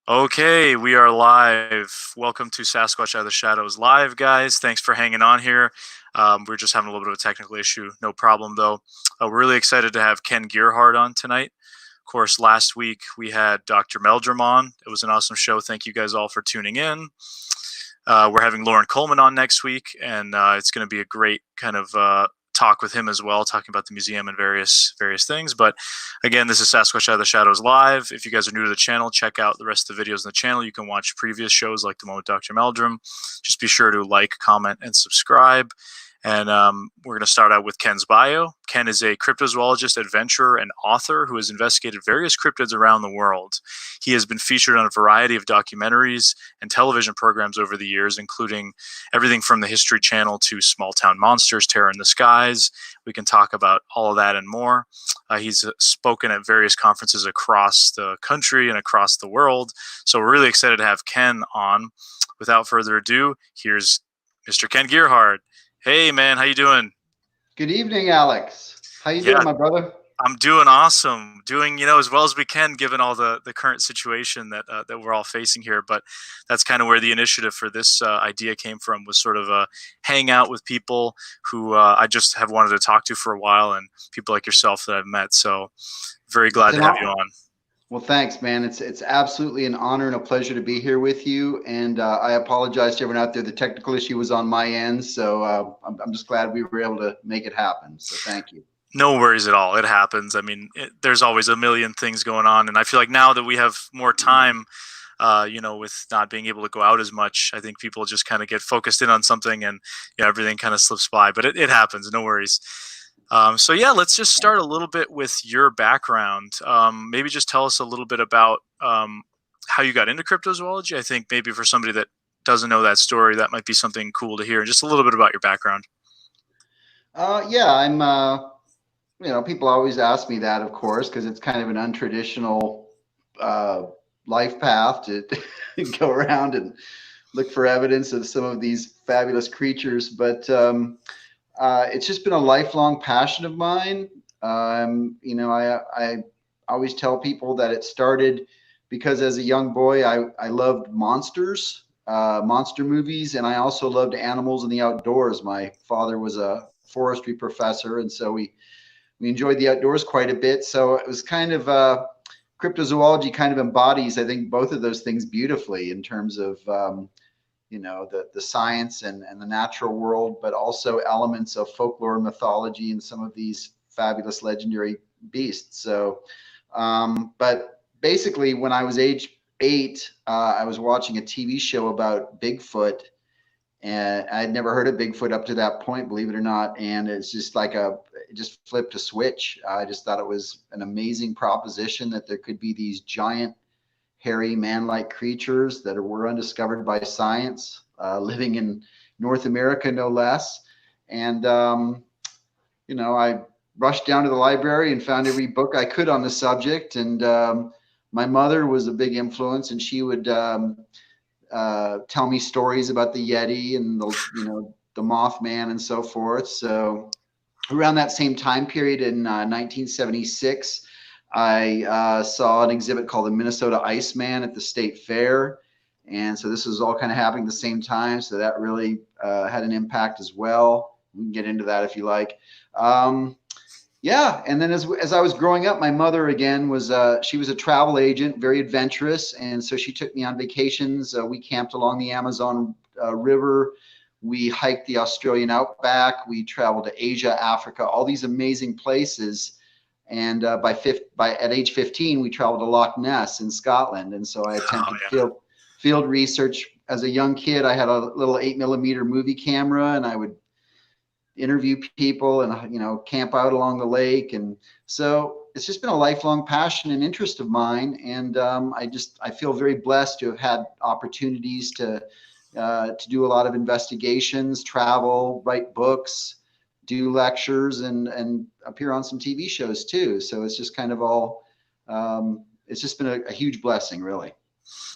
Okay, we are live. Welcome to Sasquatch Out of the Shadows Live, guys. Thanks for hanging on here. We're just having a little bit of a technical issue. No problem, though. We're really excited to have Ken Gerhard on tonight. Of course, last week we had Dr. Meldrum on. It was an awesome show. Thank you guys all for tuning in. We're having Loren Coleman on next week, and it's going to be a great kind of talk with him as well, talking about the museum and various things. But again, this is Sasquatch Out of the Shadows Live. If you guys are new to the channel, check out the rest of the videos on the channel. You can watch previous shows like the one with Dr. Meldrum. Just be sure to like, comment, and subscribe. And we're going to start out with Ken's bio. Ken is a cryptozoologist, adventurer, and author who has investigated various cryptids around the world. He has been featured on a variety of documentaries and television programs over the years, including everything from the History Channel to Small Town Monsters, Terror in the Skies. We can talk about all of that and more. He's spoken at various conferences across the country and across the world. So we're really excited to have Ken on. Without further ado, here's Mr. Ken Gerhard. Hey, man, how you doing? Good evening, Alex. How you doing, my brother? I'm doing awesome. Doing, as well as we can, given all the current situation that we're all facing here. But that's kind of where the initiative for this idea came from, was sort of hang out with people who I just have wanted to talk to for a while, and people like yourself that I've met. So very glad to have you on. Well, thanks, man. It's absolutely an honor and a pleasure to be here with you. And I apologize to everyone out there. The technical issue was on my end, so I'm just glad we were able to make it happen. So thank you. No worries at all. It happens. I mean, there's always a million things going on, and I feel like now that we have more time, with not being able to go out as much, I think people just kind of get focused in on something, and everything kind of slips by. But it happens. No worries. So yeah, let's just start a little bit with your background. Maybe just tell us a little bit about how you got into cryptozoology. I think maybe for somebody that doesn't know that story, that might be something cool to hear. Just a little bit about your background. Yeah, I'm. People always ask me that, of course, because it's kind of an untraditional life path to go around and look for evidence of some of these fabulous creatures. But it's just been a lifelong passion of mine. I always tell people that it started because as a young boy, I loved monsters, monster movies, and I also loved animals in the outdoors. My father was a forestry professor, and so we enjoyed the outdoors quite a bit. So it was kind of cryptozoology kind of embodies, I think, both of those things beautifully in terms of the science and the natural world, but also elements of folklore and mythology and some of these fabulous legendary beasts. So, but basically, when I was age 8, I was watching a TV show about Bigfoot, and I'd never heard of Bigfoot up to that point, believe it or not. And it's just like it just flipped a switch. I just thought it was an amazing proposition that there could be these giant, hairy, man-like creatures that were undiscovered by science, living in North America, no less. And, I rushed down to the library and found every book I could on the subject. And my mother was a big influence, and she would tell me stories about the Yeti and the Mothman and so forth. So around that same time period in 1976, I saw an exhibit called the Minnesota Iceman at the State Fair. And so this was all kind of happening at the same time. So that really had an impact as well. We can get into that if you like. Yeah. And then as I was growing up, my mother, again, she was a travel agent, very adventurous. And so she took me on vacations. We camped along the Amazon River. We hiked the Australian outback. We traveled to Asia, Africa, all these amazing places. And at age 15, we traveled to Loch Ness in Scotland. And so I attempted field research. As a young kid, I had a little 8mm movie camera, and I would interview people and, camp out along the lake. And so it's just been a lifelong passion and interest of mine. And I feel very blessed to have had opportunities to do a lot of investigations, travel, write books, do lectures, and appear on some TV shows too. So it's just kind of all, it's just been a huge blessing, really.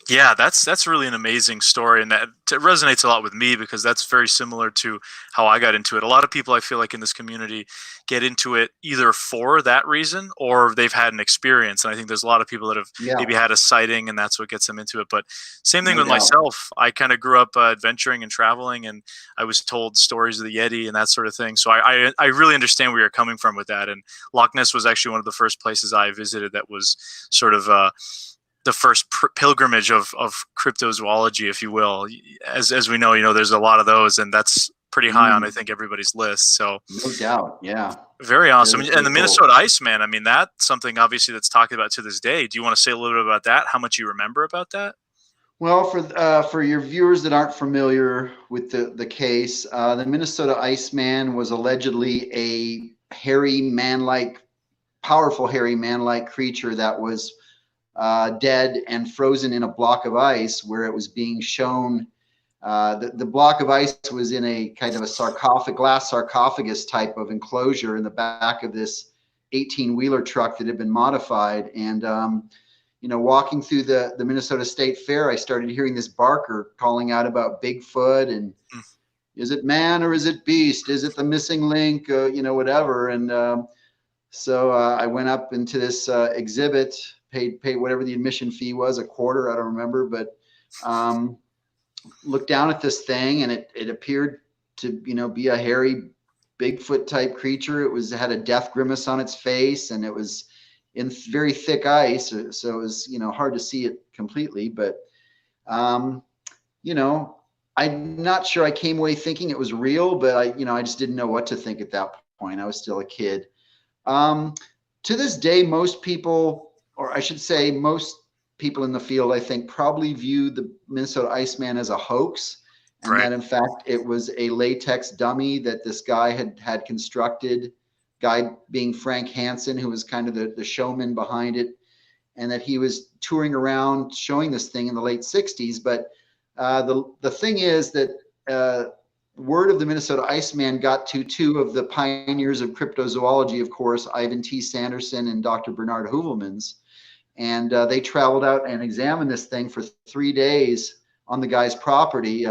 Yeah, that's really an amazing story, and that resonates a lot with me because that's very similar to how I got into it. A lot of people I feel like in this community get into it either for that reason or they've had an experience, and I think there's a lot of people that have maybe Yeah, had a sighting, and that's what gets them into it. But same thing no with doubt. myself. I kind of grew up adventuring and traveling, and I was told stories of the Yeti and that sort of thing. So I really understand where you're coming from with that. And Loch Ness was actually one of the first places I visited that was sort of the first pilgrimage of cryptozoology, if you will. As we know, there's a lot of those, and that's pretty high on I Mm, think everybody's list. So no doubt. Yeah, very awesome. very, And very the cool. Minnesota Iceman, I mean, that's something obviously that's talked about to this day. Do you want to say a little bit about that? How much you remember about that? Well, for your viewers that aren't familiar with the case, the Minnesota Iceman was allegedly a hairy man-like, powerful hairy man-like creature that was dead and frozen in a block of ice where it was being shown. The block of ice was in a kind of a glass sarcophagus type of enclosure in the back of this 18-wheeler truck that had been modified. And, walking through the Minnesota State Fair, I started hearing this barker calling out about Bigfoot and Mm. is it man or is it beast? Is it the missing link? Whatever. And so I went up into this exhibit, paid whatever the admission fee was, a quarter, I don't remember, but um, looked down at this thing, and it appeared to be a hairy Bigfoot type creature. It had a death grimace on its face, and it was in very thick ice, so it was hard to see it completely. But um, you know, I'm not sure I came away thinking it was real, but I just didn't know what to think at that point. I was still a kid. Um, to this day, most people, or I should say, most people in the field, I think, probably view the Minnesota Iceman as a hoax, and Right. that in fact it was a latex dummy that this guy had constructed. Guy being Frank Hansen, who was kind of the showman behind it, and that he was touring around showing this thing in the late '60s. But the thing is that word of the Minnesota Iceman got to two of the pioneers of cryptozoology, of course, Ivan T. Sanderson and Dr. Bernard Heuvelmans. And they traveled out and examined this thing for 3 days on the guy's property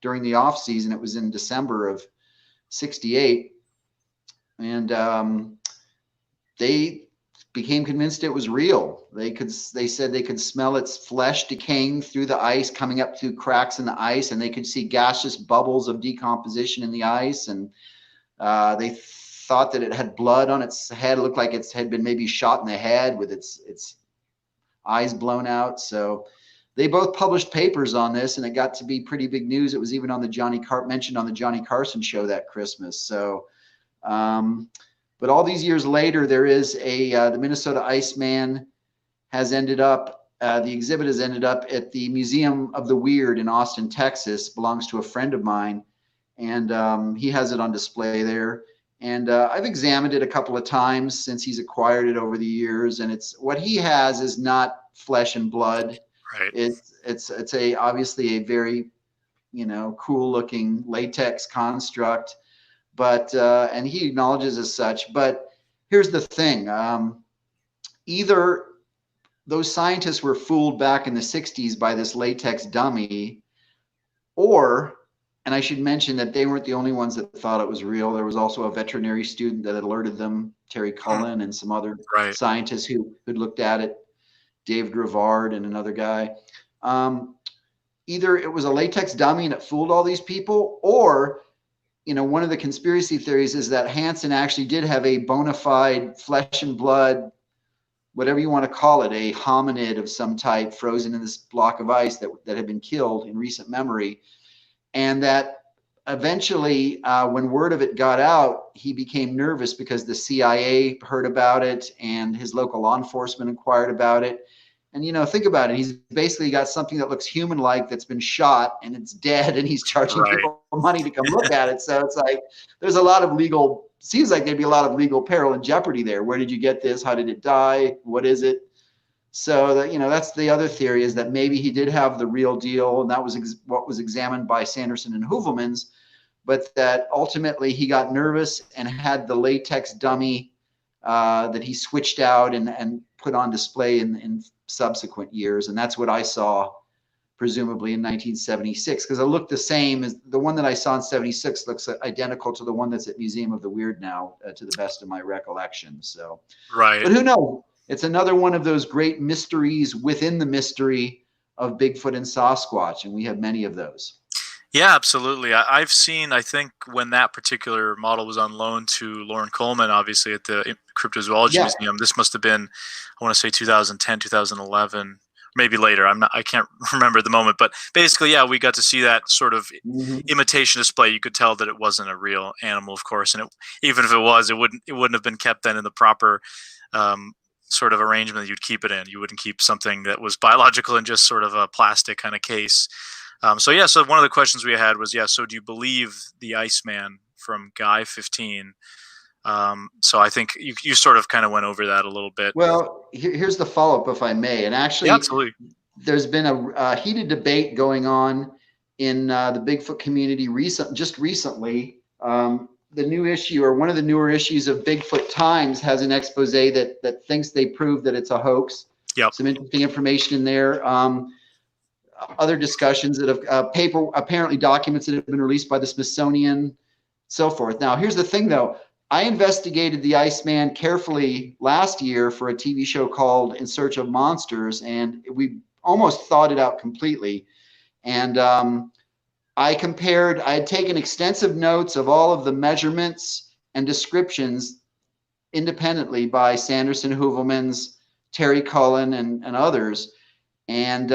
during the off season. It was in December of '68. And they became convinced it was real. They said they could smell its flesh decaying through the ice, coming up through cracks in the ice, and they could see gaseous bubbles of decomposition in the ice. And they thought that it had blood on its head. It looked like it had been maybe shot in the head with its eyes blown out. So they both published papers on this, and it got to be pretty big news. It was even on the mentioned on the Johnny Carson show that Christmas. So but all these years later, there is the Minnesota Iceman has ended up, the exhibit has ended up at the Museum of the Weird in Austin, Texas, belongs to a friend of mine. And he has it on display there. And I've examined it a couple of times since he's acquired it over the years. And what he has is not flesh and blood. Right. It's obviously a very, cool looking latex construct. But and he acknowledges as such. But here's the thing: either those scientists were fooled back in the '60s by this latex dummy, or, and I should mention that they weren't the only ones that thought it was real. There was also a veterinary student that had alerted them, Terry Mm. Cullen, and some other Right. scientists who'd looked at it, Dave Grevard and another guy. Either it was a latex dummy and it fooled all these people, or one of the conspiracy theories is that Hansen actually did have a bona fide flesh and blood, whatever you want to call it, a hominid of some type frozen in this block of ice that had been killed in recent memory. And that eventually, when word of it got out, he became nervous because the CIA heard about it and his local law enforcement inquired about it. And think about it. He's basically got something that looks human-like that's been shot and it's dead, and he's charging Right. people money to come look at it. So it's like there's a lot of legal. Seems like there'd be a lot of legal peril and jeopardy there. Where did you get this? How did it die? What is it? So that's the other theory, is that maybe he did have the real deal, and that was what was examined by Sanderson and Heuvelmans, but that ultimately he got nervous and had the latex dummy that he switched out and put on display in subsequent years. And that's what I saw presumably in 1976, because it looked the same as the one that I saw in 76 looks identical to the one that's at Museum of the Weird now, to the best of my recollection. So, Right. but who knows? It's another one of those great mysteries within the mystery of Bigfoot and Sasquatch, and we have many of those. Yeah, absolutely. I've seen, I think when that particular model was on loan to Loren Coleman, obviously at the Cryptozoology Yeah. Museum, this must have been, I want to say 2010, 2011, maybe later. I can't remember at the moment, but basically, yeah, we got to see that sort of imitation display. You could tell that it wasn't a real animal, of course. And even if it was, it wouldn't have been kept then in the proper, sort of arrangement that you'd keep it in. You wouldn't keep something that was biological in just sort of a plastic kind of case. So one of the questions we had was, so do you believe the Iceman from Guy 15? So I think you sort of kind of went over that a little bit. Well, here's the follow-up, if I may. And actually, absolutely. There's been a heated debate going on in the Bigfoot community just recently. The new issue, or one of the newer issues of Bigfoot Times, has an expose that thinks they proved that it's a hoax. Yep. Some interesting information in there. Other discussions that have apparently documents that have been released by the Smithsonian, so forth. Now, here's the thing, though. I investigated the Iceman carefully last year for a TV show called In Search of Monsters, and we almost thawed it out completely. And I had taken extensive notes of all of the measurements and descriptions independently by Sanderson, Heuvelmans, Terry Cullen, and others, and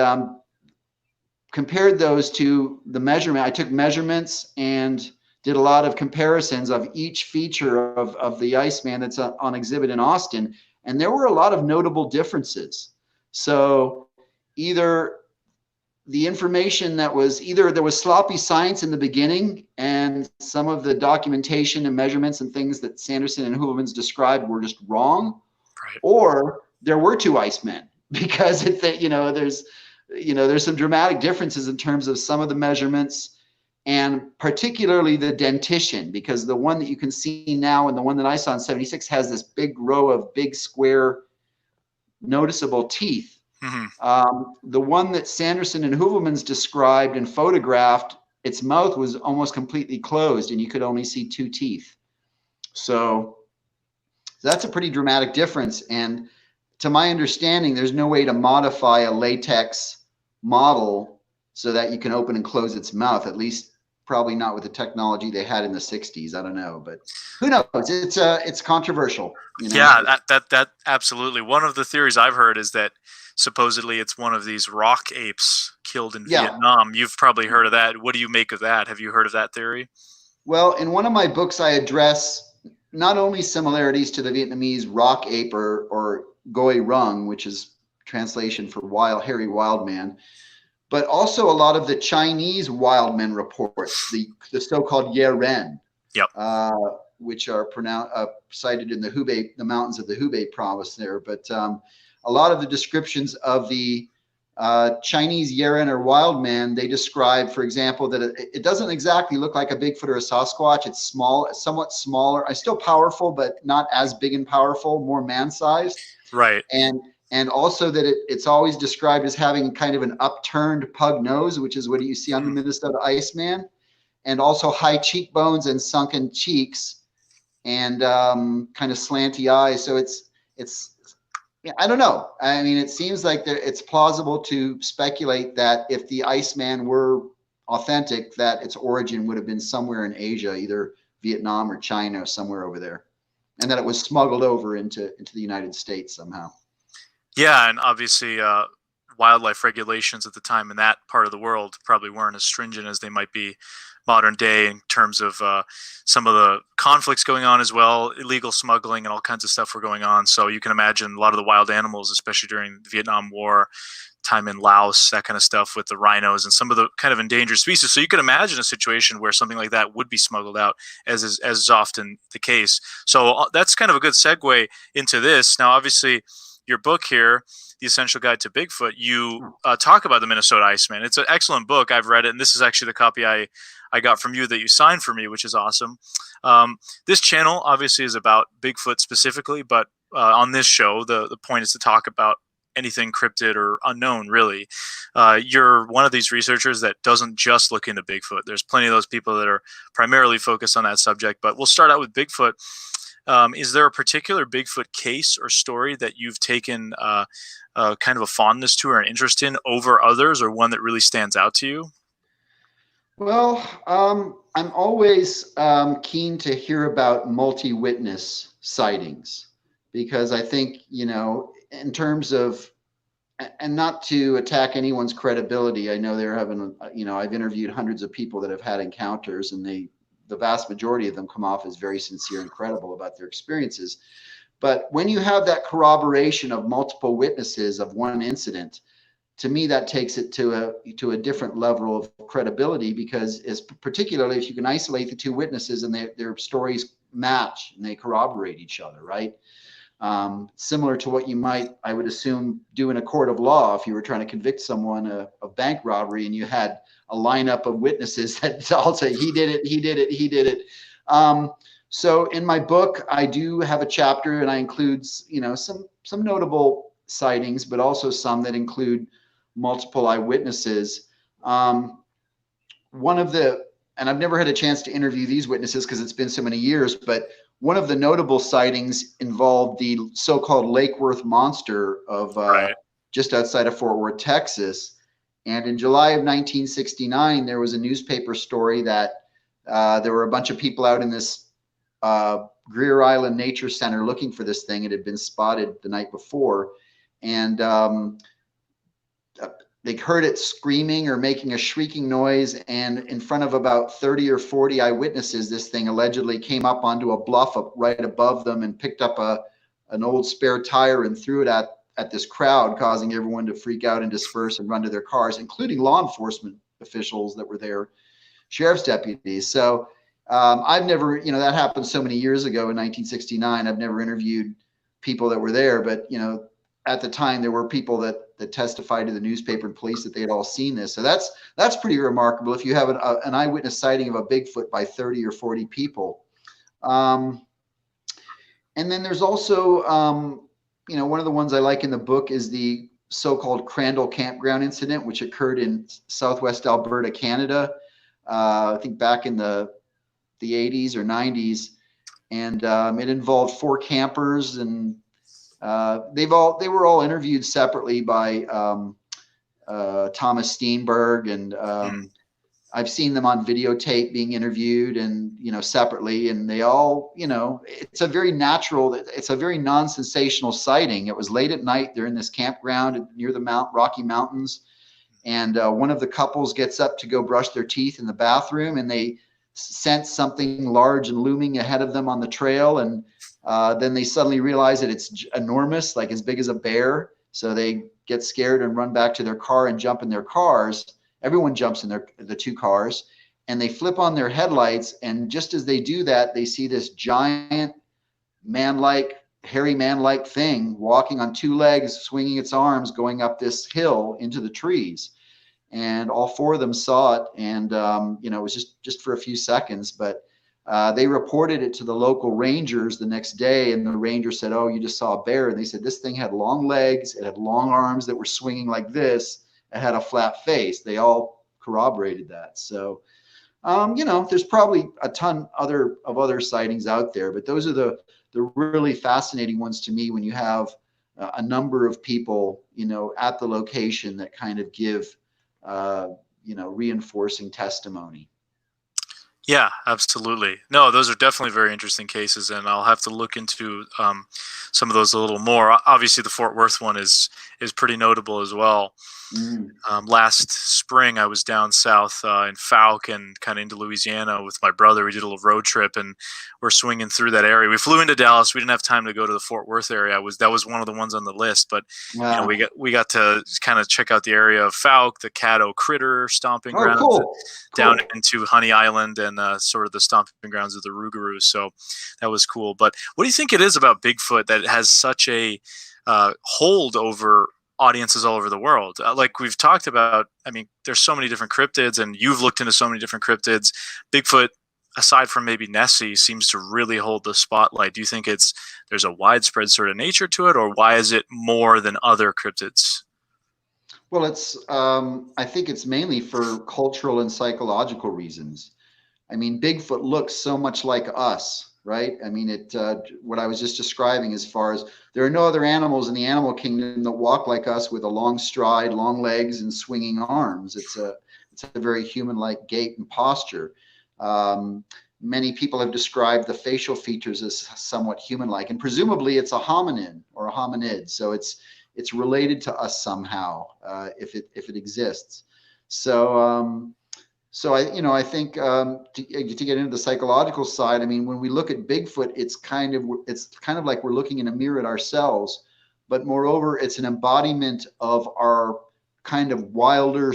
compared those to the measurement. I took measurements and did a lot of comparisons of each feature of the Iceman that's on exhibit in Austin, and there were a lot of notable differences. So either the information there was sloppy science in the beginning, and some of the documentation and measurements and things that Sanderson and Heuvelmans described were just wrong, right, or there were two Icemen, because there's some dramatic differences in terms of some of the measurements, and particularly the dentition, because the one that you can see now and the one that I saw in 76 has this big row of big square noticeable teeth. The one that Sanderson and Heuvelmans described and photographed, its mouth was almost completely closed and you could only see two teeth. So that's a pretty dramatic difference. And to my understanding, there's no way to modify a latex model so that you can open and close its mouth, at least probably not with the technology they had in the 60s. I don't know, but who knows? It's controversial. Yeah, that absolutely. One of the theories I've heard is that supposedly it's one of these rock apes killed in Vietnam. You've probably heard of that. What do you make of that? Have you heard of that theory? Well, in one of my books, I address not only similarities to the Vietnamese rock ape or Goi Rung, which is translation for hairy wild man, but also a lot of the Chinese wild men reports, the so-called Yeren, which are cited in the mountains of the Hubei province there. But a lot of the descriptions of the Chinese Yeren or wild man, they describe, for example, that it doesn't exactly look like a Bigfoot or a Sasquatch. It's small, somewhat smaller, still powerful, but not as big and powerful, more man-sized. Right. And also that it's always described as having kind of an upturned pug nose, which is what you see on the Minnesota Iceman, and also high cheekbones and sunken cheeks, and kind of slanty eyes. So it's I don't know. I mean, it seems like it's plausible to speculate that if the Iceman were authentic, that its origin would have been somewhere in Asia, either Vietnam or China or somewhere over there, and that it was smuggled over into the United States somehow. Yeah, and obviously wildlife regulations at the time in that part of the world probably weren't as stringent as they might be modern day, in terms of some of the conflicts going on as well, illegal smuggling and all kinds of stuff were going on. So you can imagine a lot of the wild animals, especially during the Vietnam War, time in Laos, that kind of stuff with the rhinos and some of the kind of endangered species. So you can imagine a situation where something like that would be smuggled out, as is often the case. So that's kind of a good segue into this. Now, obviously, your book here, The Essential Guide to Bigfoot, you talk about the Minnesota Iceman. It's an excellent book. I've read it, and this is actually the copy I got from you that you signed for me, which is awesome. This channel obviously is about Bigfoot specifically, but on this show, the point is to talk about anything cryptid or unknown, really. You're one of these researchers that doesn't just look into Bigfoot. There's plenty of those people that are primarily focused on that subject, but we'll start out with Bigfoot. Is there a particular Bigfoot case or story that you've taken kind of a fondness to or an interest in over others, or one that really stands out to you? Well, I'm always keen to hear about multi-witness sightings because I think, in terms of, and not to attack anyone's credibility, I know they're having, I've interviewed hundreds of people that have had encounters, and the vast majority of them come off as very sincere and credible about their experiences. But when you have that corroboration of multiple witnesses of one incident, to me, that takes it to a different level of credibility, because particularly if you can isolate the two witnesses and their stories match and they corroborate each other, right? Similar to what you might, I would assume, do in a court of law if you were trying to convict someone of bank robbery and you had a lineup of witnesses that all say he did it, he did it, he did it. So in my book, I do have a chapter, and I include some notable sightings, but also some that include multiple eyewitnesses. One of the, and I've never had a chance to interview these witnesses because it's been so many years, but one of the notable sightings involved the so-called Lake Worth monster of Right. just outside of Fort Worth, Texas. And in July of 1969, there was a newspaper story that there were a bunch of people out in this Greer Island Nature Center looking for this thing. It had been spotted the night before, and they heard it screaming or making a shrieking noise, and in front of about 30 or 40 eyewitnesses, this thing allegedly came up onto a bluff right above them and picked up an old spare tire and threw it at this crowd, causing everyone to freak out and disperse and run to their cars, including law enforcement officials that were there, sheriff's deputies. So I've never, that happened so many years ago in 1969. I've never interviewed people that were there, but at the time there were people that testified to the newspaper and police that they had all seen this. So that's pretty remarkable if you have an eyewitness sighting of a Bigfoot by 30 or 40 people. And then there's also, one of the ones I like in the book is the so-called Crandall Campground incident, which occurred in southwest Alberta, Canada, I think back in the 80s or 90s. And it involved 4 campers, and they were all interviewed separately by Thomas Steenberg, and I've seen them on videotape being interviewed, and separately, and they all, it's a very non-sensational sighting. It was late at night. They're in this campground near the Rocky Mountains, and one of the couples gets up to go brush their teeth in the bathroom, and they sense something large and looming ahead of them on the trail, and then they suddenly realize that it's enormous, like as big as a bear. So they get scared and run back to their car and jump in their cars. Everyone jumps in the 2 cars, and they flip on their headlights. And just as they do that, they see this giant hairy man-like thing walking on 2 legs, swinging its arms, going up this hill into the trees. And all 4 of them saw it, and it was just for a few seconds, but they reported it to the local rangers the next day, and the ranger said, "Oh, you just saw a bear." And they said this thing had long legs, it had long arms that were swinging like this, it had a flat face. They all corroborated that. So, there's probably a ton of other sightings out there, but those are the really fascinating ones to me, when you have a number of people, at the location that kind of give, reinforcing testimony. Yeah, absolutely. No, those are definitely very interesting cases, and I'll have to look into some of those a little more. Obviously, the Fort Worth one is pretty notable as well. Last spring, I was down south in Fouke and kind of into Louisiana with my brother. We did a little road trip, and we're swinging through that area. We flew into Dallas. We didn't have time to go to the Fort Worth area. That was one of the ones on the list, but Wow. we got to kind of check out the area of Fouke, the Caddo Critter stomping grounds, Cool. down into Honey Island, and sort of the stomping grounds of the Rougarou. So that was cool. But what do you think it is about Bigfoot that has such a hold over audiences all over the world? Like we've talked about, I mean, there's so many different cryptids, and you've looked into so many different cryptids. Bigfoot aside from maybe Nessie, seems to really hold the spotlight? Do you think there's a widespread sort of nature to it, or why is it more than other cryptids? Well, I think it's mainly for cultural and psychological reasons. I mean, Bigfoot looks so much like us, right? I mean, what I was just describing, as far as there are no other animals in the animal kingdom that walk like us with a long stride, long legs, and swinging arms. It's a very human-like gait and posture. Many people have described the facial features as somewhat human-like, and presumably it's a hominin or a hominid. So it's related to us somehow, if it exists. So I think to get into the psychological side, I mean, when we look at Bigfoot, it's kind of like we're looking in a mirror at ourselves, but moreover, it's an embodiment of our kind of wilder,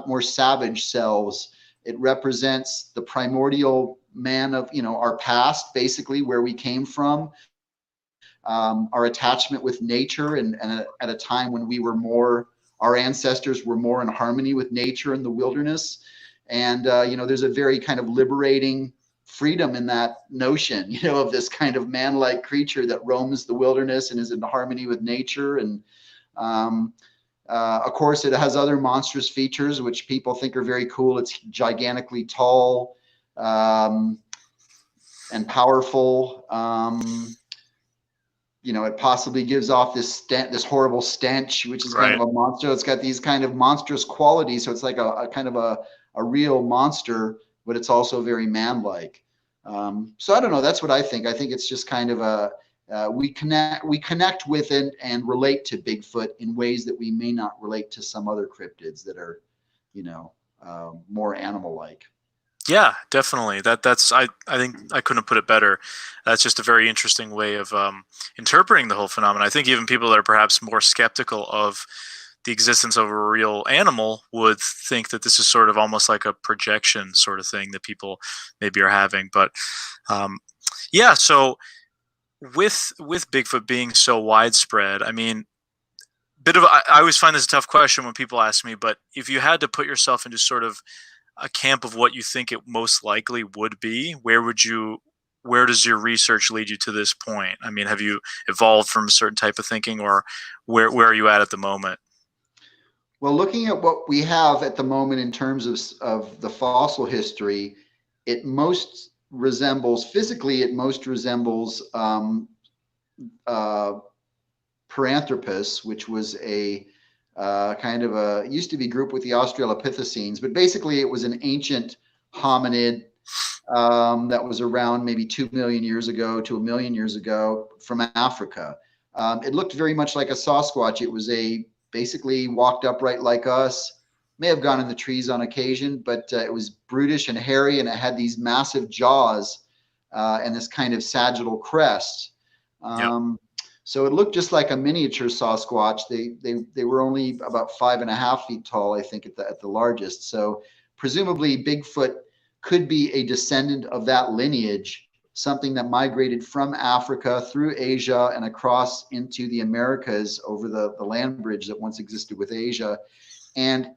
more savage selves. It represents the primordial man of, our past, basically where we came from, our attachment with nature, and at a time when our ancestors were more in harmony with nature and the wilderness. And, there's a very kind of liberating freedom in that notion, of this kind of man-like creature that roams the wilderness and is in harmony with nature. And of course, it has other monstrous features, which people think are very cool. It's gigantically tall and powerful. It possibly gives off this horrible stench, which is kind of a monster. It's got these kind of monstrous qualities. So it's like a kind of a real monster, but it's also very man-like. So I don't know. That's what I think. I think it's just kind of we connect with it and relate to Bigfoot in ways that we may not relate to some other cryptids that are, more animal-like. Yeah, definitely. I think I couldn't put it better. That's just a very interesting way of interpreting the whole phenomenon. I think even people that are perhaps more skeptical of the existence of a real animal would think that this is sort of almost like a projection sort of thing that people maybe are having. But yeah, so with Bigfoot being so widespread, I mean, I always find this a tough question when people ask me, but if you had to put yourself into sort of a camp of what you think it most likely would be, where does your research lead you to this point? I mean, have you evolved from a certain type of thinking, or where are you at the moment? Well, looking at what we have at the moment in terms of the fossil history, it most resembles Paranthropus, which was a used to be grouped with the Australopithecines, but basically it was an ancient hominid that was around maybe 2 million years ago to 1 million years ago from Africa. It looked very much like a Sasquatch. It was basically walked upright like us, may have gone in the trees on occasion, but it was brutish and hairy, and it had these massive jaws and this kind of sagittal crest. So it looked just like a miniature Sasquatch. They were only about 5.5 feet tall, I think, at the largest. So presumably Bigfoot could be a descendant of that lineage, something that migrated from Africa through Asia and across into the Americas over the land bridge that once existed with Asia. And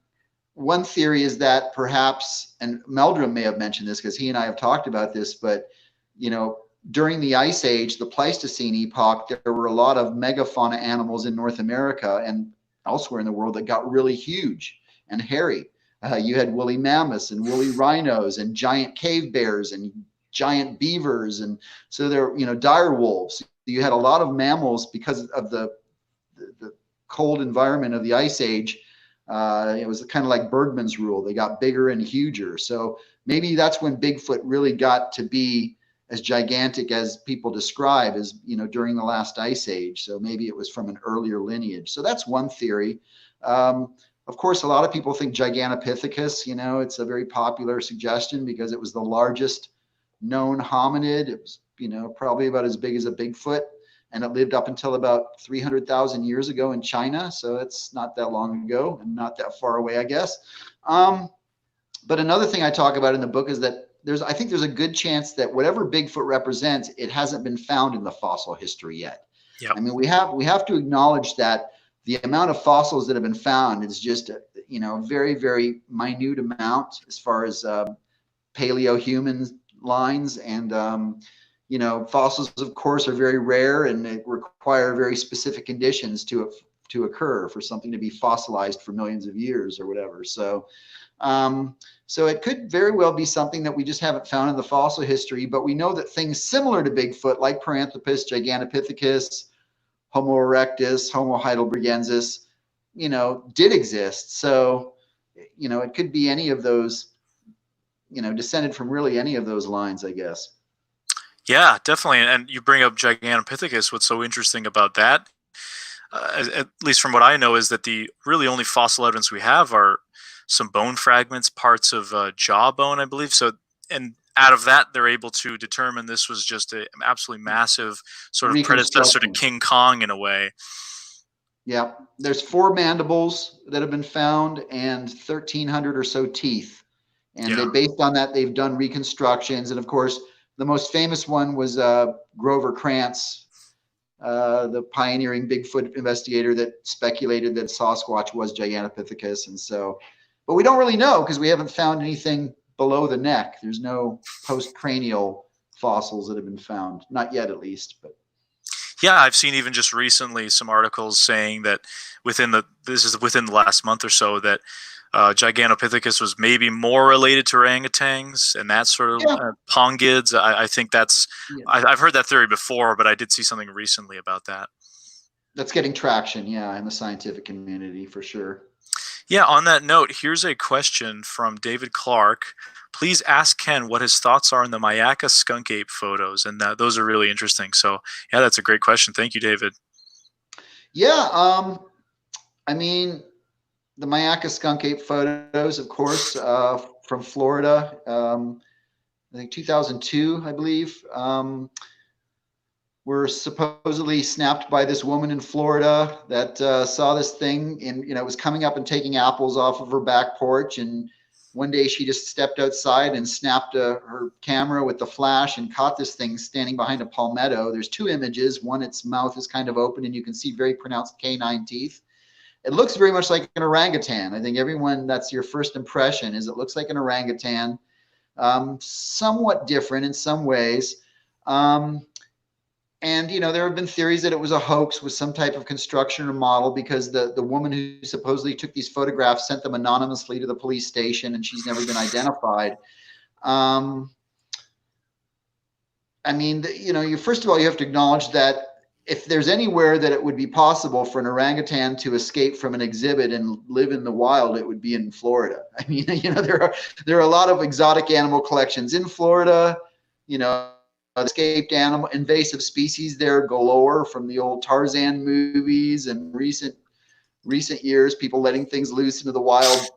one theory is that perhaps, and Meldrum may have mentioned this because he and I have talked about this, but during the Ice Age, the Pleistocene epoch, there were a lot of megafauna animals in North America and elsewhere in the world that got really huge and hairy. You had woolly mammoths and woolly rhinos and giant cave bears and giant beavers, and so there, dire wolves. You had a lot of mammals because of the cold environment of the Ice Age. It was kind of like Bergman's rule. They got bigger and huger. So maybe that's when Bigfoot really got to be as gigantic as people describe as, during the last Ice Age. So maybe it was from an earlier lineage. So that's one theory. Of course, a lot of people think Gigantopithecus, it's a very popular suggestion because it was the largest known hominid. It was, probably about as big as a Bigfoot, and it lived up until about 300,000 years ago in China. So it's not that long ago and not that far away, I guess. But another thing I talk about in the book is that I think there's a good chance that whatever Bigfoot represents, it hasn't been found in the fossil history yet. Yep. I mean, we have to acknowledge that the amount of fossils that have been found is just a very, very minute amount as far as paleo humans lines. And you know, fossils, of course, are very rare, and they require very specific conditions to occur for something to be fossilized for millions of years or whatever. So so it could very well be something that we just haven't found in the fossil history, but we know that things similar to Bigfoot, like Paranthropus, Gigantopithecus, Homo erectus, Homo heidelbergensis, you know, did exist. So, you know, it could be any of those, you know, descended from really any of those lines, I guess. Yeah, definitely. And you bring up Gigantopithecus. What's so interesting about that, at least from what I know, is that the really only fossil evidence we have are some bone fragments, parts of jawbone, I believe. So, and out of that, they're able to determine this was just an absolutely massive sort of predecessor to Reconstruction. King Kong in a way. Yeah, there's 4 mandibles that have been found and 1,300 or so teeth. And Yeah. they, based on that, they've done reconstructions. And of course, the most famous one was Grover Krantz, the pioneering Bigfoot investigator that speculated that Sasquatch was Gigantopithecus. And so, but we don't really know because we haven't found anything below the neck. There's no postcranial fossils that have been found, not yet at least. But Yeah, I've seen even just recently some articles saying that this is within the last month or so, that Gigantopithecus was maybe more related to orangutans and that sort of yeah, pongids. I think that's yeah, I've heard that theory before, but I did see something recently about that. that's getting traction. Yeah, in the scientific community for sure. Yeah, on that note, here's a question from David Clark. Please ask Ken what his thoughts are on the Myakka skunk ape photos, and those are really interesting. So, yeah, that's a great question. Thank you, David. Yeah, I mean, the Myakka skunk ape photos, of course, from Florida. I think 2002, I believe, were supposedly snapped by this woman in Florida that saw this thing, and you know, was coming up and taking apples off of her back porch. And one day she just stepped outside and snapped her camera with the flash and caught this thing standing behind a palmetto. There's 2 images. One, its mouth is kind of open and you can see very pronounced canine teeth. It looks very much like an orangutan. I think everyone, that's your first impression, is it looks like an orangutan, somewhat different in some ways. And, you know, there have been theories that it was a hoax with some type of construction or model, because the woman who supposedly took these photographs sent them anonymously to the police station, and she's never been identified. I mean, you know, first of all, you have to acknowledge that if there's anywhere that it would be possible for an orangutan to escape from an exhibit and live in the wild, it would be in Florida. I mean, you know, there are a lot of exotic animal collections in Florida. You know, escaped animal invasive species there galore from the old Tarzan movies, and recent years, people letting things loose into the wild,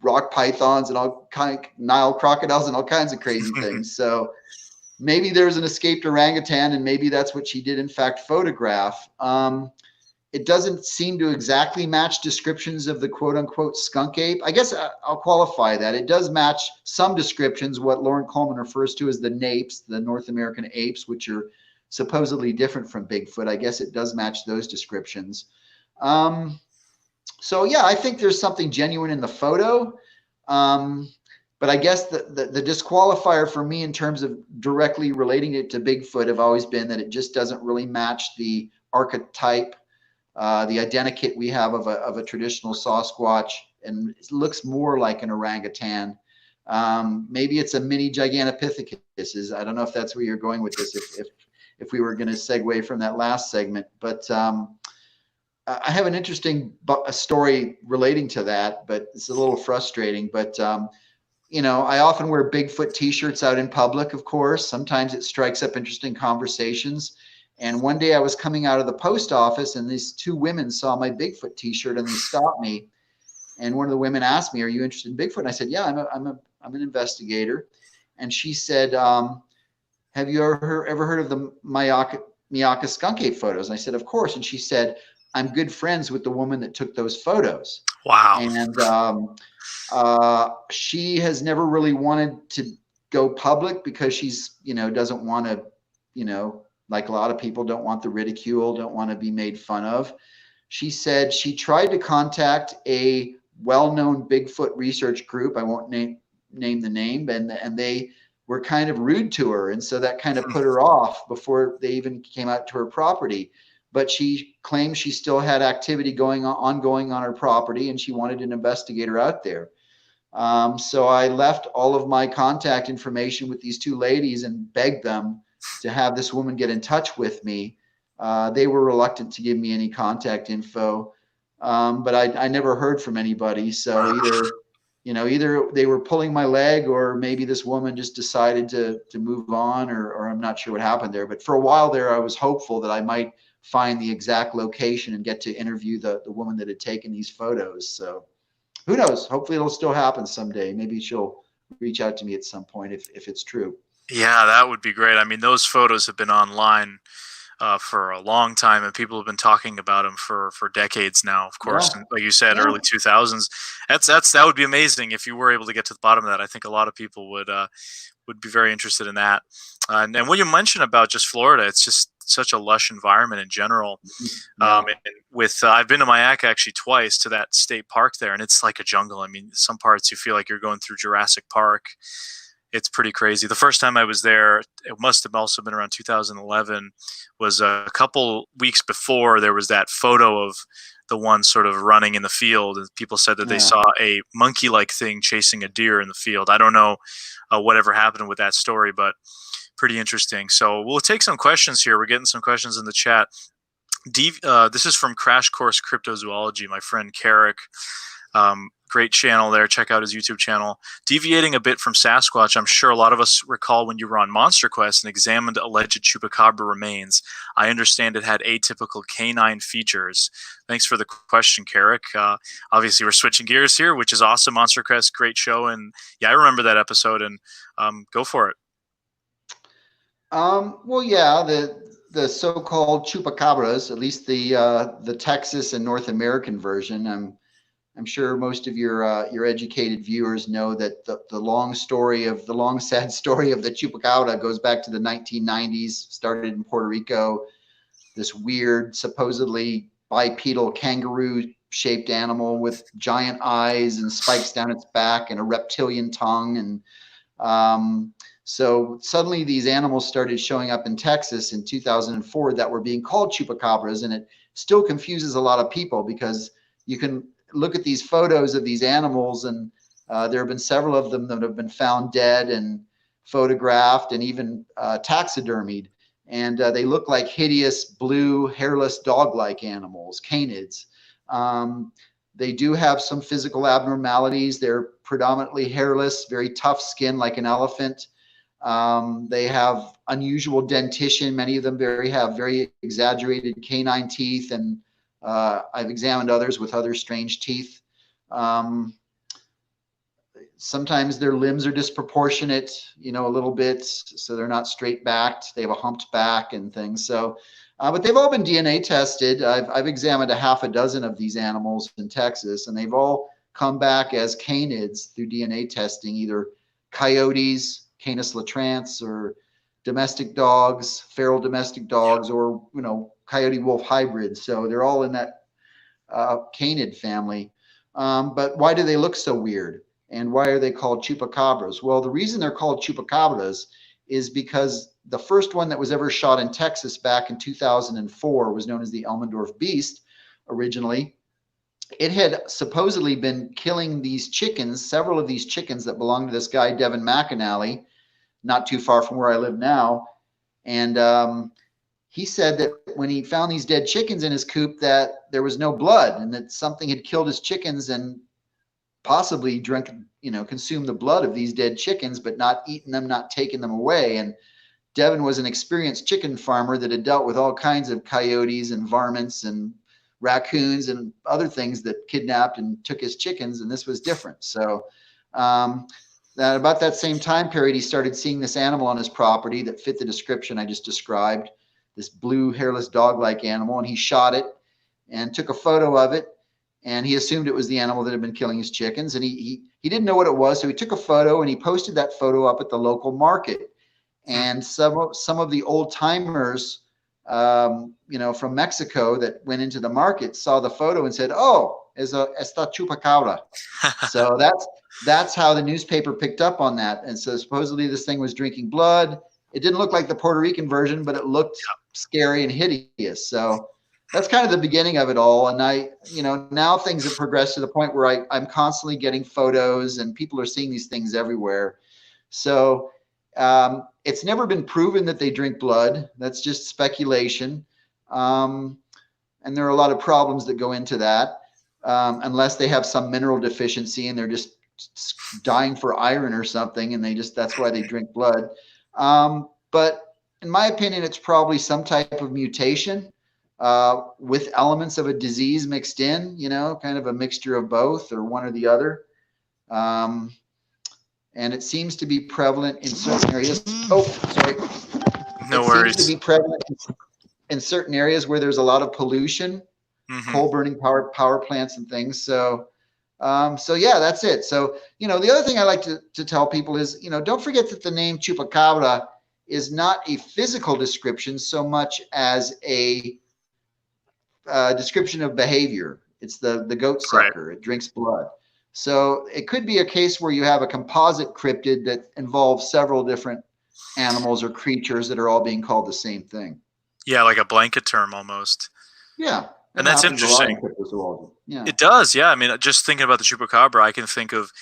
rock pythons and all kind of Nile crocodiles and all kinds of crazy things. So maybe there's an escaped orangutan, and maybe that's what she did in fact photograph. It doesn't seem to exactly match descriptions of the quote unquote skunk ape. I guess I'll qualify that. It does match some descriptions, what Loren Coleman refers to as the napes, the North American apes, which are supposedly different from Bigfoot. I guess it does match those descriptions. So yeah, I think there's something genuine in the photo. But I guess the disqualifier for me in terms of directly relating it to Bigfoot have always been that it just doesn't really match the archetype, the identikit we have of a traditional Sasquatch, and it looks more like an orangutan. Maybe it's a mini Gigantopithecus. I don't know if that's where you're going with this, if we were going to segue from that last segment. But I have an interesting story relating to that, but it's a little frustrating. But you know, I often wear Bigfoot t-shirts out in public, of course. Sometimes it strikes up interesting conversations. And one day I was coming out of the post office, and these 2 women saw my Bigfoot t-shirt, and they stopped me. And one of the women asked me, "Are you interested in Bigfoot?" And I said, "Yeah, I'm an investigator." And she said, "Have you ever heard of the Myakka skunk ape photos?" And I said, "Of course." And she said, "I'm good friends with the woman that took those photos." Wow. And she has never really wanted to go public because she's, you know, doesn't want to, you know, like a lot of people, don't want the ridicule, don't want to be made fun of. She said she tried to contact a well-known Bigfoot research group. I won't name the name, and they were kind of rude to her. And so that kind of put her off before they even came out to her property. But she claimed she still had activity ongoing on her property, and she wanted an investigator out there. So I left all of my contact information with these two ladies and begged them to have this woman get in touch with me. They were reluctant to give me any contact info, but I never heard from anybody. So either they were pulling my leg, or maybe this woman just decided to move on, or I'm not sure what happened there. But for a while there, I was hopeful that I might find the exact location and get to interview the woman that had taken these photos. So who knows? Hopefully it'll still happen someday. Maybe she'll reach out to me at some point if it's true. Yeah, that would be great. I mean, those photos have been online for a long time, and people have been talking about them for decades now. Of course, and like you said, early 2000s. That would be amazing if you were able to get to the bottom of that. I think a lot of people would be very interested in that. And when you mention about just Florida, it's just such a lush environment in general. And with I've been to Myakka actually twice, to that state park there, and it's like a jungle. I mean, some parts you feel like you're going through Jurassic Park. It's pretty crazy. The first time I was there, it must have also been around 2011, was a couple weeks before there was that photo of the one sort of running in the field, and people said that they saw a monkey-like thing chasing a deer in the field. I don't know whatever happened with that story, but pretty interesting. So we'll take some questions here. We're getting some questions in the chat. This is from Crash Course Cryptozoology, my friend Carrick. Great channel there. Check out his YouTube channel. Deviating a bit from Sasquatch, I'm sure a lot of us recall when you were on Monster Quest and examined alleged Chupacabra remains. I understand it had atypical canine features. Thanks for the question, Carrick. Obviously, we're switching gears here, which is awesome. Monster Quest, great show. And yeah, I remember that episode, and go for it. Well, yeah, the so-called Chupacabras, at least the Texas and North American version. I'm sure most of your educated viewers know that the long sad story of the Chupacabra goes back to the 1990s. Started in Puerto Rico. This weird, supposedly bipedal kangaroo-shaped animal with giant eyes and spikes down its back and a reptilian tongue. And so suddenly these animals started showing up in Texas in 2004 that were being called Chupacabras, and it still confuses a lot of people because you can look at these photos of these animals, and there have been several of them that have been found dead and photographed and even taxidermied, and they look like hideous blue hairless dog-like animals, canids. They do have some physical abnormalities. They're predominantly hairless, very tough skin like an elephant. They have unusual dentition. Many of them have very exaggerated canine teeth, and I've examined others with other strange teeth. Sometimes their limbs are disproportionate, a little bit, so they're not straight backed. They have a humped back and things. So, but they've all been DNA tested. I've examined a half a dozen of these animals in Texas, and they've all come back as canids through DNA testing, either coyotes, Canis latrans, or domestic dogs, feral domestic dogs, or coyote wolf hybrids. So they're all in that canid family. But why do they look so weird? And why are they called Chupacabras? Well, the reason they're called Chupacabras is because the first one that was ever shot in Texas back in 2004 was known as the Elmendorf Beast originally. It had supposedly been killing these chickens, several of these chickens that belonged to this guy, Devin McAnally, not too far from where I live now. And he said that when he found these dead chickens in his coop, that there was no blood, and that something had killed his chickens and possibly consumed the blood of these dead chickens, but not eaten them, not taken them away. And Devin was an experienced chicken farmer that had dealt with all kinds of coyotes and varmints and raccoons and other things that kidnapped and took his chickens, and this was different. So that about that same time period, he started seeing this animal on his property that fit the description I just described, this blue hairless dog-like animal, and he shot it and took a photo of it, and he assumed it was the animal that had been killing his chickens, and he didn't know what it was, so he took a photo and he posted that photo up at the local market. And some of the old timers from Mexico that went into the market saw the photo and said, "Oh, esta chupacabra." So that's how the newspaper picked up on that. And so supposedly this thing was drinking blood. It didn't look like the Puerto Rican version, but it looked scary and hideous. So that's kind of the beginning of it all. And now things have progressed to the point where I'm constantly getting photos and people are seeing these things everywhere. So it's never been proven that they drink blood. That's just speculation. And there are a lot of problems that go into that, unless they have some mineral deficiency and they're just dying for iron or something, and that's why they drink blood. But in my opinion, it's probably some type of mutation with elements of a disease mixed in, kind of a mixture of both or one or the other. And it seems to be prevalent in certain areas. Oh, sorry. No worries. It seems to be prevalent in certain areas where there's a lot of pollution, coal burning power plants and things. So yeah, that's it. So, the other thing I like to tell people is, don't forget that the name Chupacabra is not a physical description so much as a description of behavior. It's the goat sucker. Right. It drinks blood. So it could be a case where you have a composite cryptid that involves several different animals or creatures that are all being called the same thing. Yeah, like a blanket term almost. Yeah. And that's interesting. Yeah. It does, yeah. I mean, just thinking about the Chupacabra, I can think of,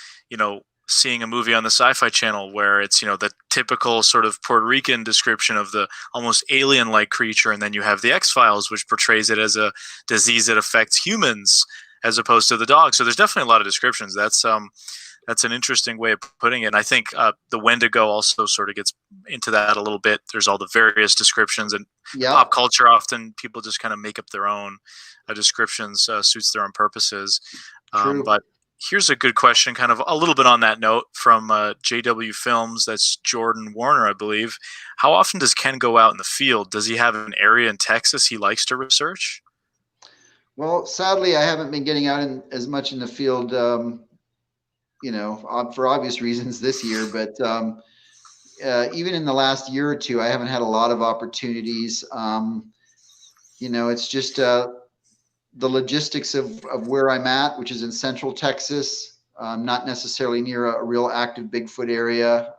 seeing a movie on the Sci-Fi Channel where it's, the typical sort of Puerto Rican description of the almost alien-like creature, and then you have the X-Files, which portrays it as a disease that affects humans as opposed to the dog. So there's definitely a lot of descriptions. That's an interesting way of putting it. And I think the Wendigo also sort of gets into that a little bit. There's all the various descriptions, and pop culture, often people just kind of make up their own descriptions, suits their own purposes. But here's a good question, kind of a little bit on that note, from JW Films. That's Jordan Warner, I believe. How often does Ken go out in the field? Does he have an area in Texas he likes to research? Well, sadly, I haven't been getting out as much in the field, for obvious reasons this year. But even in the last year or two, I haven't had a lot of opportunities. It's just the logistics of where I'm at, which is in Central Texas, not necessarily near a real active Bigfoot area.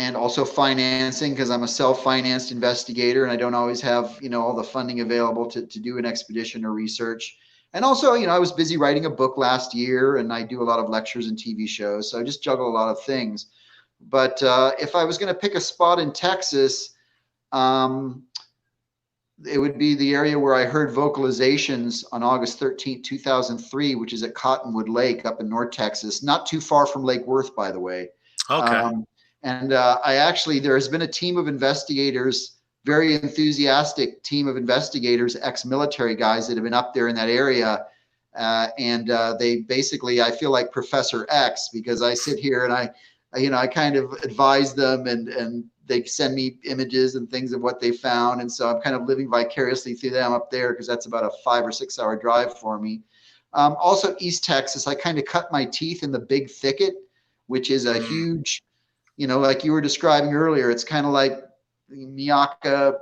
And also financing, because I'm a self-financed investigator and I don't always have, all the funding available to do an expedition or research. And also, I was busy writing a book last year, and I do a lot of lectures and TV shows. So I just juggle a lot of things. But if I was going to pick a spot in Texas, it would be the area where I heard vocalizations on August 13th, 2003, which is at Cottonwood Lake up in North Texas, not too far from Lake Worth, by the way. Okay. And there has been a team of investigators, very enthusiastic team of investigators, ex-military guys that have been up there in that area. And they basically, I feel like Professor X, because I sit here and I kind of advise them, and they send me images and things of what they found. And so I'm kind of living vicariously through them up there, because that's about a 5 or 6 hour drive for me. Also East Texas, I kind of cut my teeth in the Big Thicket, which is a huge, like you were describing earlier, it's kind of like Myakka,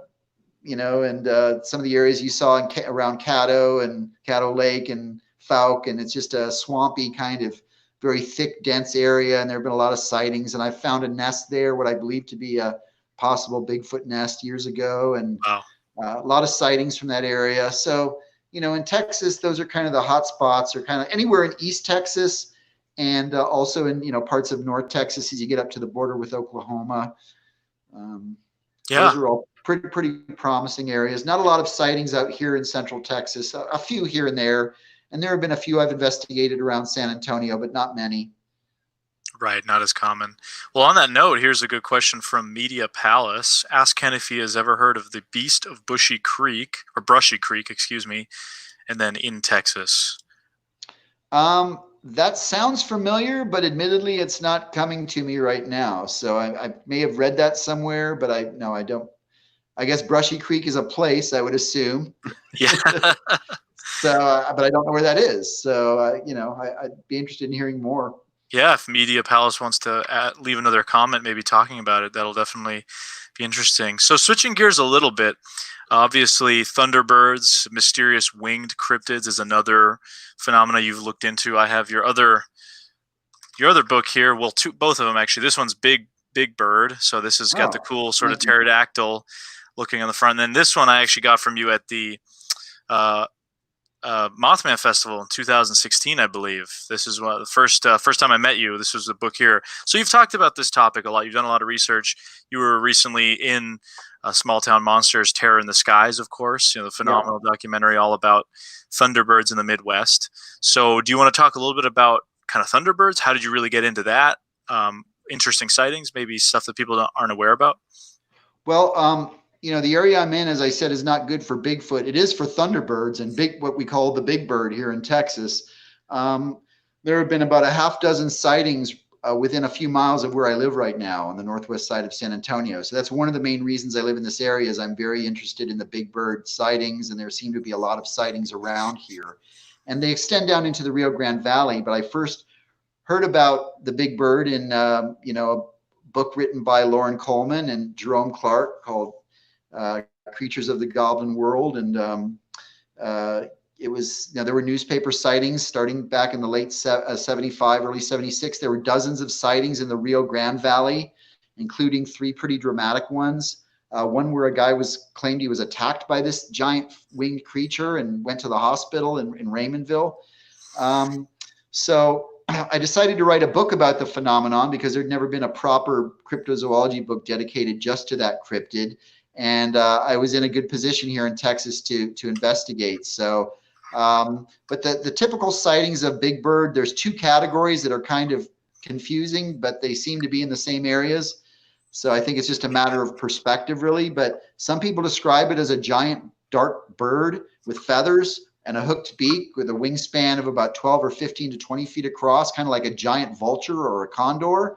and some of the areas you saw around Caddo Lake and Fouke, and it's just a swampy kind of very thick, dense area, and there have been a lot of sightings. And I found a nest there, what I believe to be a possible Bigfoot nest years ago, and a lot of sightings from that area. So, in Texas, those are kind of the hot spots, or kind of anywhere in East Texas, and also in parts of North Texas as you get up to the border with Oklahoma. Those are all pretty promising areas. Not a lot of sightings out here in Central Texas, a few here and there. And there have been a few I've investigated around San Antonio, but not many. Right, not as common. Well, on that note, here's a good question from Media Palace. Ask Ken if he has ever heard of the Beast of Brushy Creek, excuse me, and then in Texas. That sounds familiar, but admittedly, it's not coming to me right now. So I may have read that somewhere, but I don't. I guess Brushy Creek is a place, I would assume. Yeah. So, but I don't know where that is. So, I'd be interested in hearing more. Yeah, if Media Palace wants to leave another comment, maybe talking about it, that'll definitely Be interesting. So switching gears a little bit, obviously Thunderbirds, mysterious winged cryptids is another phenomena you've looked into. I have your other book here. Well, both of them actually. This one's Big Bird, so this has got the Oh, cool sort of thank you. pterodactyl looking on the front. And then this one I actually got from you at the uh, Mothman Festival in 2016, I believe. This is the first time I met you. This was the book here. So you've talked about this topic a lot. You've done a lot of research. You were recently in Small Town Monsters, Terror in the Skies, of course. The Yeah. phenomenal documentary all about Thunderbirds in the Midwest. So do you want to talk a little bit about kind of Thunderbirds? How did you really get into that? Interesting sightings, maybe stuff that people aren't aware about. Well, the area I'm in, as I said, is not good for Bigfoot. It is for Thunderbirds and what we call the Big Bird here in Texas. There have been about a half dozen sightings within a few miles of where I live right now on the northwest side of San Antonio. So that's one of the main reasons I live in this area is I'm very interested in the Big Bird sightings, and there seem to be a lot of sightings around here. And they extend down into the Rio Grande Valley, but I first heard about the Big Bird in, a book written by Loren Coleman and Jerome Clark called Creatures of the Goblin World. And it was, there were newspaper sightings starting back in the late 75, early 76. There were dozens of sightings in the Rio Grande Valley, including 3 pretty dramatic ones. One where a guy claimed he was attacked by this giant winged creature and went to the hospital in Raymondville. So I decided to write a book about the phenomenon because there'd never been a proper cryptozoology book dedicated just to that cryptid. And I was in a good position here in Texas to investigate. So, but the typical sightings of Big Bird, there's 2 categories that are kind of confusing, but they seem to be in the same areas. So I think it's just a matter of perspective, really. But some people describe it as a giant dark bird with feathers and a hooked beak with a wingspan of about 12 or 15 to 20 feet across, kind of like a giant vulture or a condor,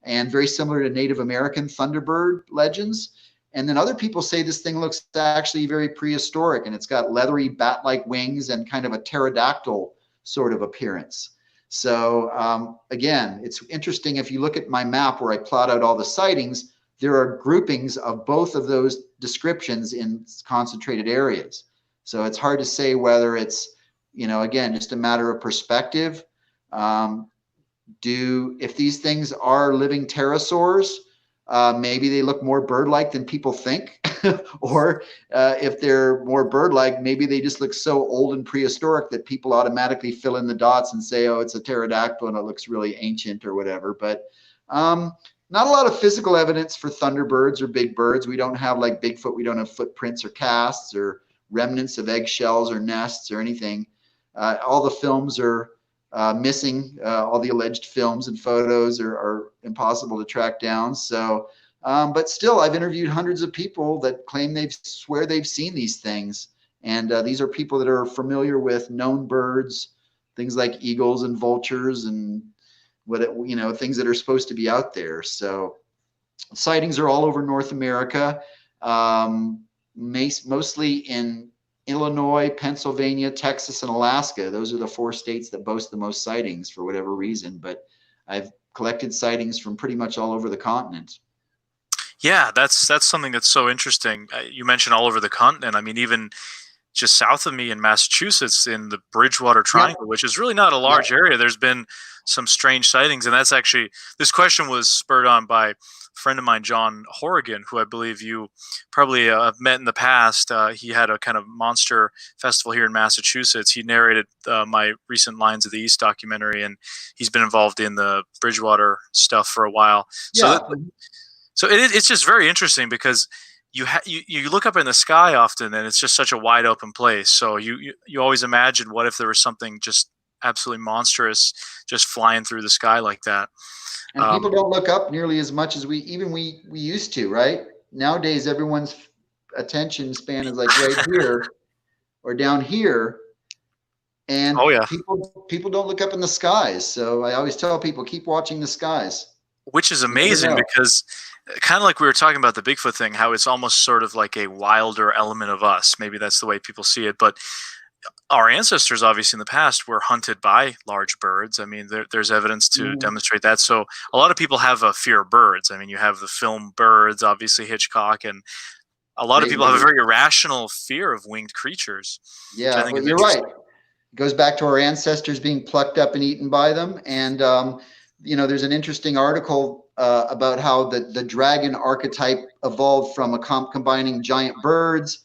and very similar to Native American Thunderbird legends. And then other people say this thing looks actually very prehistoric, and it's got leathery bat-like wings and kind of a pterodactyl sort of appearance. So again, it's interesting if you look at my map where I plot out all the sightings, there are groupings of both of those descriptions in concentrated areas. So it's hard to say whether it's, again, just a matter of perspective. If these things are living pterosaurs, maybe they look more bird-like than people think. Or if they're more bird-like, maybe they just look so old and prehistoric that people automatically fill in the dots and say, oh, it's a pterodactyl and it looks really ancient or whatever. But not a lot of physical evidence for Thunderbirds or Big Birds. We don't have, like Bigfoot, we don't have footprints or casts or remnants of eggshells or nests or anything. All the films are missing. All the alleged films and photos are impossible to track down. So, but still, I've interviewed hundreds of people that claim swear they've seen these things. And these are people that are familiar with known birds, things like eagles and vultures and things that are supposed to be out there. So sightings are all over North America. Mostly in Illinois, Pennsylvania, Texas, and Alaska. Those are the 4 states that boast the most sightings for whatever reason. But I've collected sightings from pretty much all over the continent. Yeah, that's something that's so interesting. You mentioned all over the continent. I mean, even just south of me in Massachusetts, in the Bridgewater Triangle, which is really not a large area, there's been some strange sightings. And that's actually, this question was spurred on by friend of mine, John Horrigan, who I believe you probably have met in the past. He had a kind of monster festival here in Massachusetts. He narrated my recent Lions of the East documentary, and he's been involved in the Bridgewater stuff for a while. Yeah. So it's just very interesting because you look up in the sky often, and it's just such a wide open place. So you always imagine, what if there was something just absolutely monstrous just flying through the sky like that? And people don't look up nearly as much as we used to, right? Nowadays, everyone's attention span is like right here or down here. And people don't look up in the skies. So I always tell people, keep watching the skies. Which is amazing because kind of like we were talking about the Bigfoot thing, how it's almost sort of like a wilder element of us. Maybe that's the way people see it. But our ancestors, obviously, in the past, were hunted by large birds. I mean, there's evidence to demonstrate that. So a lot of people have a fear of birds. I mean, you have the film Birds, obviously Hitchcock, and a lot of Great people have a movie. very irrational fear of winged creatures, which I Yeah, think well, is you're right. interesting. It goes back to our ancestors being plucked up and eaten by them. And, there's an interesting article about how the dragon archetype evolved from combining giant birds,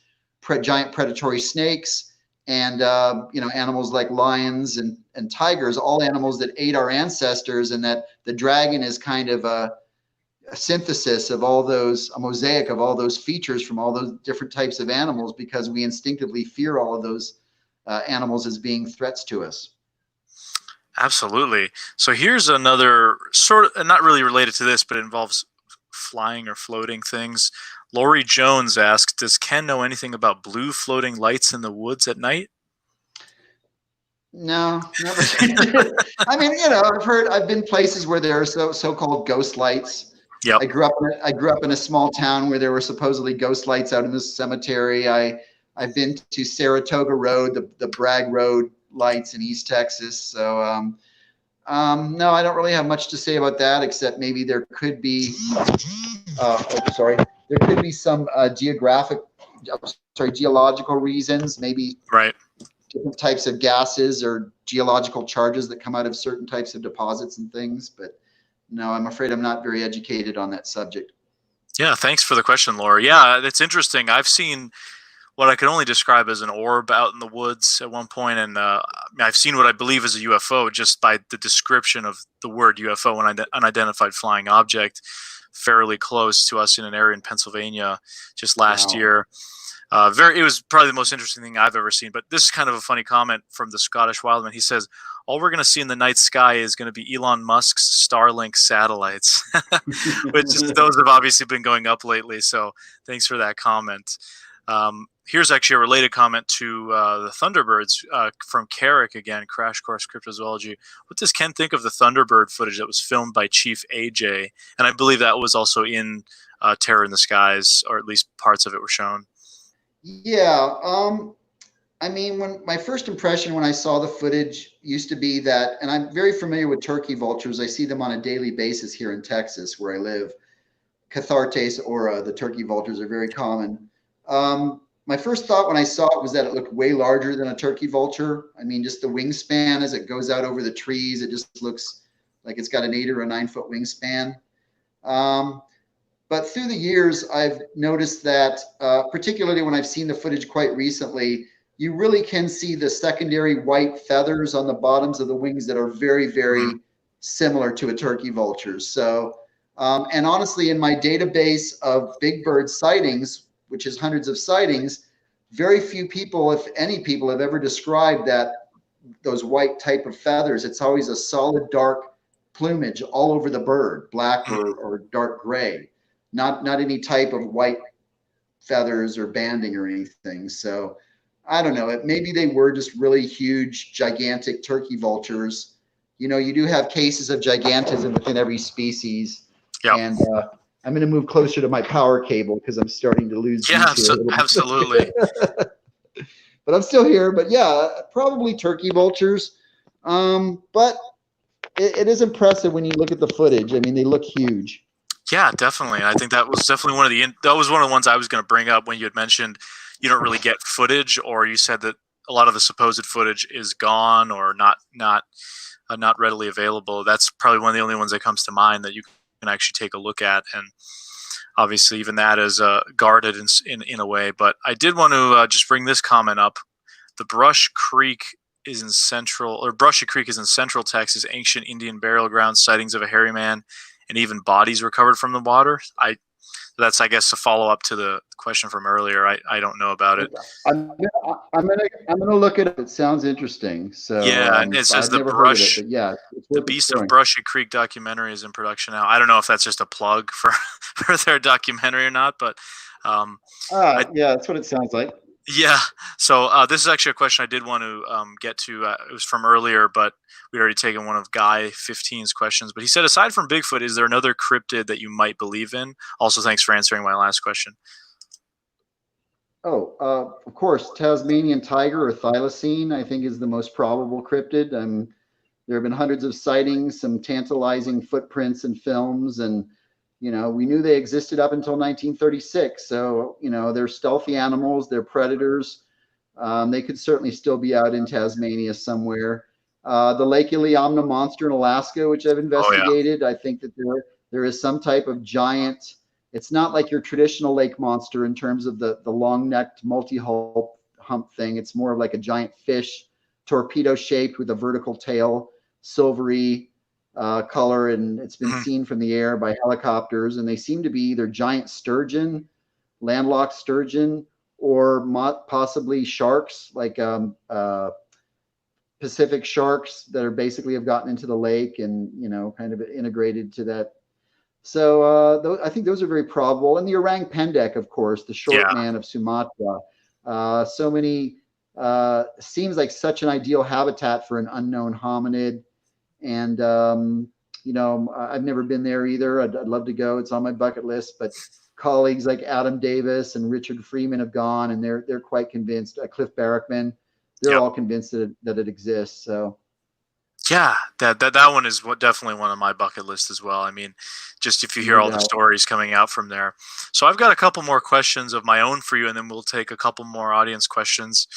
giant predatory snakes, and, animals like lions and tigers, all animals that ate our ancestors, and that the dragon is kind of a synthesis of all those, a mosaic of all those features from all those different types of animals, because we instinctively fear all of those animals as being threats to us. Absolutely. So here's another sort of, not really related to this, but it involves flying or floating things. Lori Jones asks, does Ken know anything about blue floating lights in the woods at night? No, never. I mean, I've been places where there are so-called ghost lights. Yep. I grew up in a small town where there were supposedly ghost lights out in the cemetery. I've been to Saratoga Road, the Bragg Road lights in East Texas. So no, I don't really have much to say about that, except maybe there could be there could be some geological reasons, maybe Right. different types of gases or geological charges that come out of certain types of deposits and things. But no, I'm afraid I'm not very educated on that subject. Yeah, thanks for the question, Laura. Yeah, that's interesting. I've seen what I can only describe as an orb out in the woods at one point, and I've seen what I believe is a UFO just by the description of the word UFO, an unidentified flying object, fairly close to us in an area in Pennsylvania just last year. It was probably the most interesting thing I've ever seen. But this is kind of a funny comment from the Scottish Wildman. He says, all we're going to see in the night sky is going to be Elon Musk's Starlink satellites, which is, those have obviously been going up lately. So thanks for that comment. Here's actually a related comment to the Thunderbirds from Carrick again, Crash Course Cryptozoology. What does Ken think of the Thunderbird footage that was filmed by Chief AJ? And I believe that was also in Terror in the Skies, or at least parts of it were shown. Yeah. I mean, when my first impression when I saw the footage used to be that, and I'm very familiar with turkey vultures. I see them on a daily basis here in Texas where I live. Cathartes aura, the turkey vultures are very common. My first thought when I saw it was that it looked way larger than a turkey vulture. I mean, just the wingspan as it goes out over the trees, it just looks like it's got an 8 or a 9 foot wingspan. But through the years, I've noticed that, particularly when I've seen the footage quite recently, you really can see the secondary white feathers on the bottoms of the wings that are very, very similar to a turkey vulture's. So, and honestly, in my database of big bird sightings, which is hundreds of sightings, very few people, if any people, have ever described those white type of feathers. It's always a solid dark plumage all over the bird, black or dark gray. Not any type of white feathers or banding or anything. So I don't know. Maybe they were just really huge, gigantic turkey vultures. You do have cases of gigantism within every species. Yep. And I'm going to move closer to my power cable because I'm starting to lose. Yeah, absolutely. But I'm still here. But yeah, probably turkey vultures. But it is impressive when you look at the footage. I mean, they look huge. Yeah, definitely. I think that was definitely one of the ones I was going to bring up when you had mentioned you don't really get footage, or you said that a lot of the supposed footage is gone or not readily available. That's probably one of the only ones that comes to mind that you can actually take a look at, and obviously even that is guarded in a way. But I did want to just bring this comment up. The Brushy Creek is in central Texas, ancient Indian burial ground, sightings of a hairy man, and even bodies recovered from the water. That's, I guess, a follow up to the question from earlier. I don't know about it. I'm gonna look at it. It sounds interesting. So yeah, and it says I've never heard of it, but yeah, the Beast of Brushy Creek documentary is in production now. I don't know if that's just a plug for their documentary or not, but yeah, that's what it sounds like. Yeah. So this is actually a question I did want to get to. It was from earlier, but we'd already taken one of Guy 15's questions. But he said, aside from Bigfoot, is there another cryptid that you might believe in? Also, thanks for answering my last question. Of course, Tasmanian tiger or thylacine, I think, is the most probable cryptid. There have been hundreds of sightings, some tantalizing footprints and films, and we knew they existed up until 1936. So they're stealthy animals, they're predators. They could certainly still be out in Tasmania somewhere. The Lake Iliamna monster in Alaska, which I've Oh yeah. investigated, I think that there is some type of giant. It's not like your traditional lake monster in terms of the long-necked multi-hump thing. It's more of like a giant fish, torpedo-shaped with a vertical tail, silvery color, and it's been Mhm. seen from the air by helicopters. And they seem to be either giant sturgeon, landlocked sturgeon, or possibly sharks, like Pacific sharks that are basically have gotten into the lake and kind of integrated to that. So I think those are very probable. And the orang pendek, of course, the short Yeah. man of Sumatra. So many seems like such an ideal habitat for an unknown hominid. And I've never been there either. I'd love to go. It's on my bucket list. But colleagues like Adam Davis and Richard Freeman have gone, and they're quite convinced. Cliff Barrickman, they're Yep. all convinced that it exists. So Yeah, that one is definitely one on my bucket list as well. I mean, just if you hear no all the doubt. stories coming out from there. So I've got a couple more questions of my own for you, and then we'll take a couple more audience questions.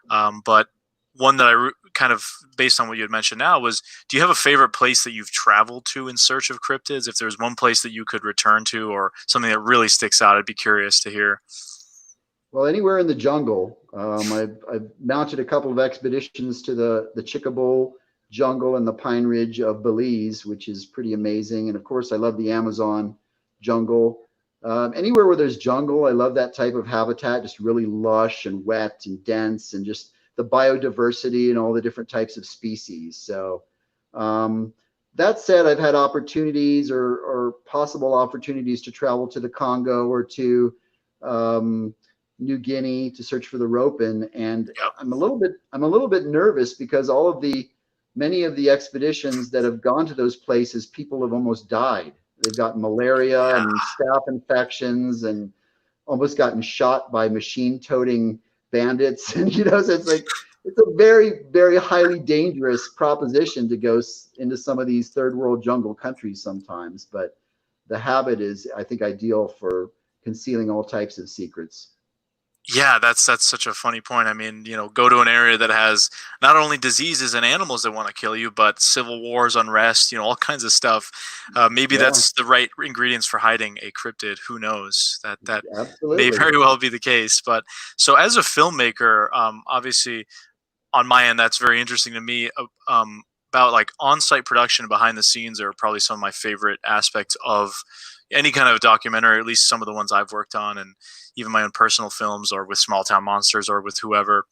But one that kind of based on what you had mentioned now was, do you have a favorite place that you've traveled to in search of cryptids? If there's one place that you could return to or something that really sticks out, I'd be curious to hear. Well, anywhere in the jungle. I've mounted a couple of expeditions to the Chicabole jungle and the Pine Ridge of Belize, which is pretty amazing. And of course, I love the Amazon jungle. Anywhere where there's jungle, I love that type of habitat, just really lush and wet and dense, and just the biodiversity and all the different types of species. So, that said, I've had opportunities or possible opportunities to travel to the Congo or to New Guinea to search for the ropin, and Yep. I'm a little bit nervous because many of the expeditions that have gone to those places, people have almost died. They've gotten malaria Yeah. and staph infections and almost gotten shot by machine-toting bandits. And so it's a very, very highly dangerous proposition to go into some of these third world jungle countries sometimes. But the habit is, I think, ideal for concealing all types of secrets. Yeah, that's such a funny point. I mean, go to an area that has not only diseases and animals that want to kill you, but civil wars, unrest, all kinds of stuff. Maybe Yeah, that's the right ingredients for hiding a cryptid. Who knows? That may absolutely. very well be the case. But so, as a filmmaker, obviously, on my end, that's very interesting to me. About like on-site production, behind the scenes, are probably some of my favorite aspects of any kind of documentary, or at least some of the ones I've worked on, and even my own personal films, or with Small Town Monsters, or with whoever.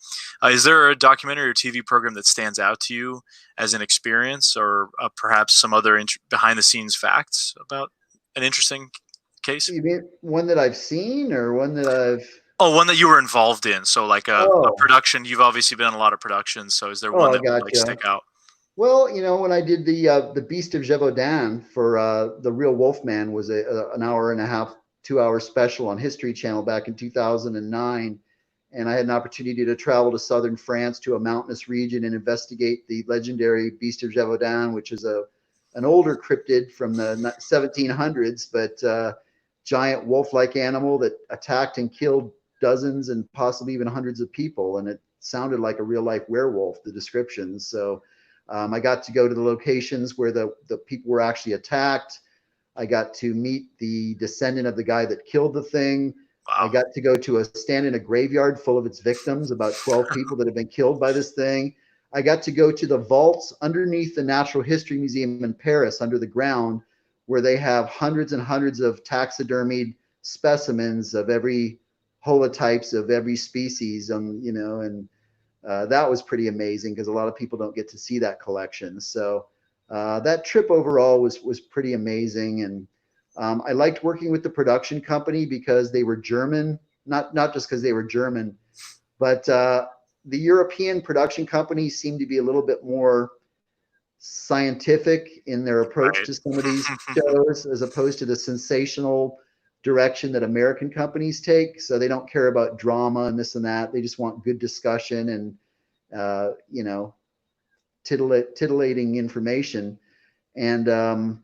Is there a documentary or TV program that stands out to you as an experience, or perhaps some other behind-the-scenes facts about an interesting case? You mean one that I've seen or one that I've? Oh, one that you were involved in. So, like a Oh, production. You've obviously been in a lot of productions. So, is there one I that would like gotcha. stick out? Well, when I did the Beast of Gévaudan for the Real Wolfman, was an hour and a half, 2 hour special on History Channel back in 2009, and I had an opportunity to travel to southern France to a mountainous region and investigate the legendary Beast of Gévaudan, which is an older cryptid from the 1700s, but giant wolf-like animal that attacked and killed dozens and possibly even hundreds of people, and it sounded like a real-life werewolf, the descriptions. So I got to go to the locations where the people were actually attacked. I got to meet the descendant of the guy that killed the thing. I Wow. got to go to stand in a graveyard full of its victims, about 12 people that have been killed by this thing. I got to go to the vaults underneath the Natural History Museum in Paris, under the ground, where they have hundreds and hundreds of taxidermied specimens of every holotypes of every species, and that was pretty amazing because a lot of people don't get to see that collection. So that trip overall was pretty amazing, and I liked working with the production company because they were German, not just because they were German, but the European production companies seemed to be a little bit more scientific in their approach Right. to some of these shows, as opposed to the sensational direction that American companies take. So they don't care about drama and this and that. They just want good discussion and, you know, titillating information. And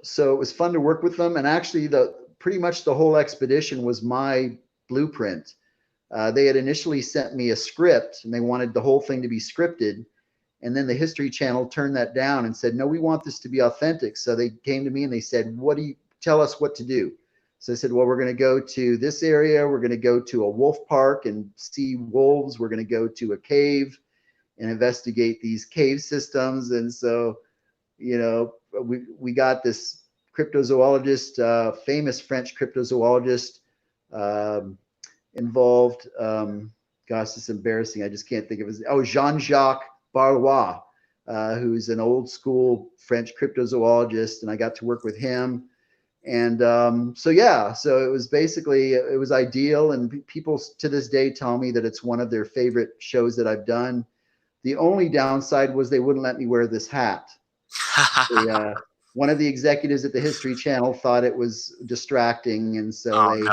so it was fun to work with them. And actually, pretty much the whole expedition was my blueprint. They had initially sent me a script, and they wanted the whole thing to be scripted. And then the History Channel turned that down and said, no, we want this to be authentic. So they came to me and they said, what do you tell us what to do? So I said, well, we're going to go to this area. We're going to go to a wolf park and see wolves. We're going to go to a cave and investigate these cave systems. And so, you know, we got this cryptozoologist, famous French cryptozoologist involved. Gosh, it's embarrassing. I just can't think of his. Oh, Jean-Jacques Barlois, who's an old school French cryptozoologist, and I got to work with him. And so yeah, so it was basically, it was ideal, and people to this day tell me that it's one of their favorite shows that I've done. The only downside was they wouldn't let me wear this hat. One of the executives at the History Channel thought it was distracting, and so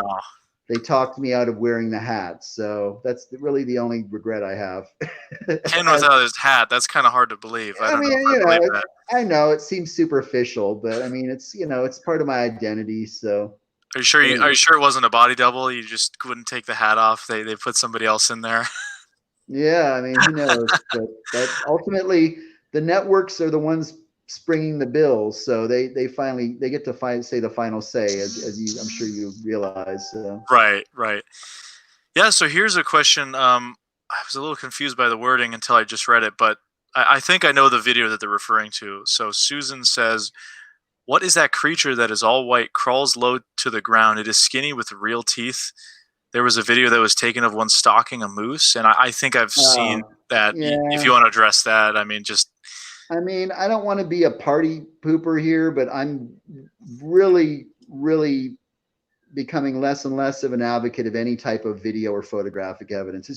they talked me out of wearing the hat. So that's really the only regret I have. Ken without his hat, that's kind of hard to believe. I don't know if I believe that. I know it seems superficial, but I mean, it's, you know, it's part of my identity. So are you sure it wasn't a body double? You just wouldn't take the hat off. They put somebody else in there. Yeah, I mean, who knows? But ultimately, the networks are the ones springing the bills, so they get to say the final say, as you, I'm sure you realize. So. Right. Yeah. So here's a question. I was a little confused by the wording until I just read it, but I think I know the video that they're referring to. So Susan says, "What is that creature that is all white, crawls low to the ground? It is skinny with real teeth." There was a video that was taken of one stalking a moose, and I think I've seen that. Yeah. If you want to address that, I mean, I don't want to be a party pooper here, but I'm really, really becoming less and less of an advocate of any type of video or photographic evidence.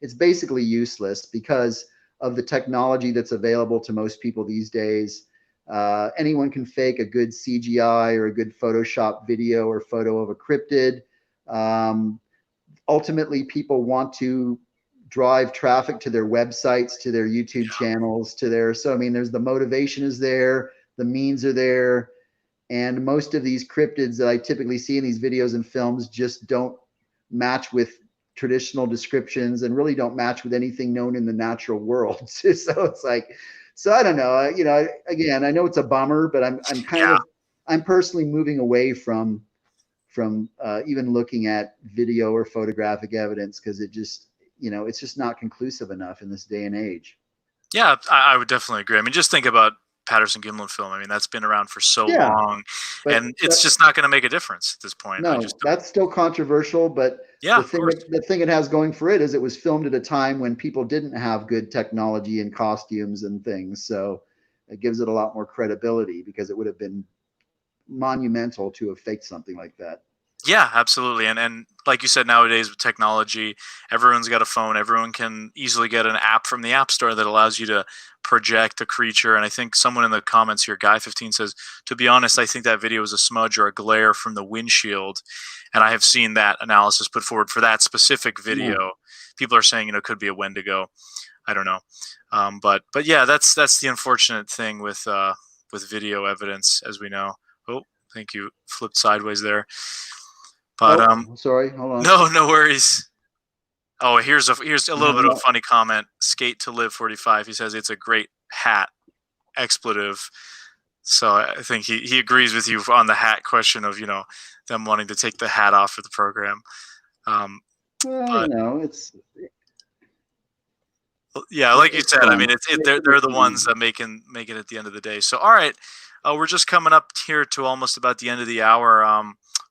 It's basically useless because of the technology that's available to most people these days. Anyone can fake a good CGI or a good Photoshop video or photo of a cryptid. Ultimately, people want to drive traffic to their websites, to their YouTube channels, so I mean, there's the motivation is there, the means are there, and most of these cryptids that I typically see in these videos and films just don't match with traditional descriptions and really don't match with anything known in the natural world. So it's like, so I don't know, you know, again, I know it's a bummer, but I'm personally moving away from even looking at video or photographic evidence, because it just, you know, it's just not conclusive enough in this day and age. Yeah, I would definitely agree. I mean, just think about Patterson-Gimlin film. I mean, that's been around for so long, and it's just not going to make a difference at this point. No, that's still controversial, but the thing it has going for it is it was filmed at a time when people didn't have good technology and costumes and things. So it gives it a lot more credibility, because it would have been monumental to have faked something like that. Yeah, absolutely. And like you said, nowadays with technology, everyone's got a phone. Everyone can easily get an app from the App Store that allows you to project a creature. And I think someone in the comments here, Guy15, says, to be honest, I think that video was a smudge or a glare from the windshield. And I have seen that analysis put forward for that specific video. Yeah. People are saying, you know, it could be a Wendigo. I don't know. But yeah, that's the unfortunate thing with video evidence, as we know. Oh, thank you. Flipped sideways there. But sorry, hold on. No worries. Oh, here's a little bit of a funny comment. Skate to Live 45. He says it's a great hat, expletive. So I think he agrees with you on the hat question of, you know, them wanting to take the hat off for the program. Well, you know, it's yeah, like you said. I mean, they're the ones that make it at the end of the day. So all right, we're just coming up here to almost about the end of the hour.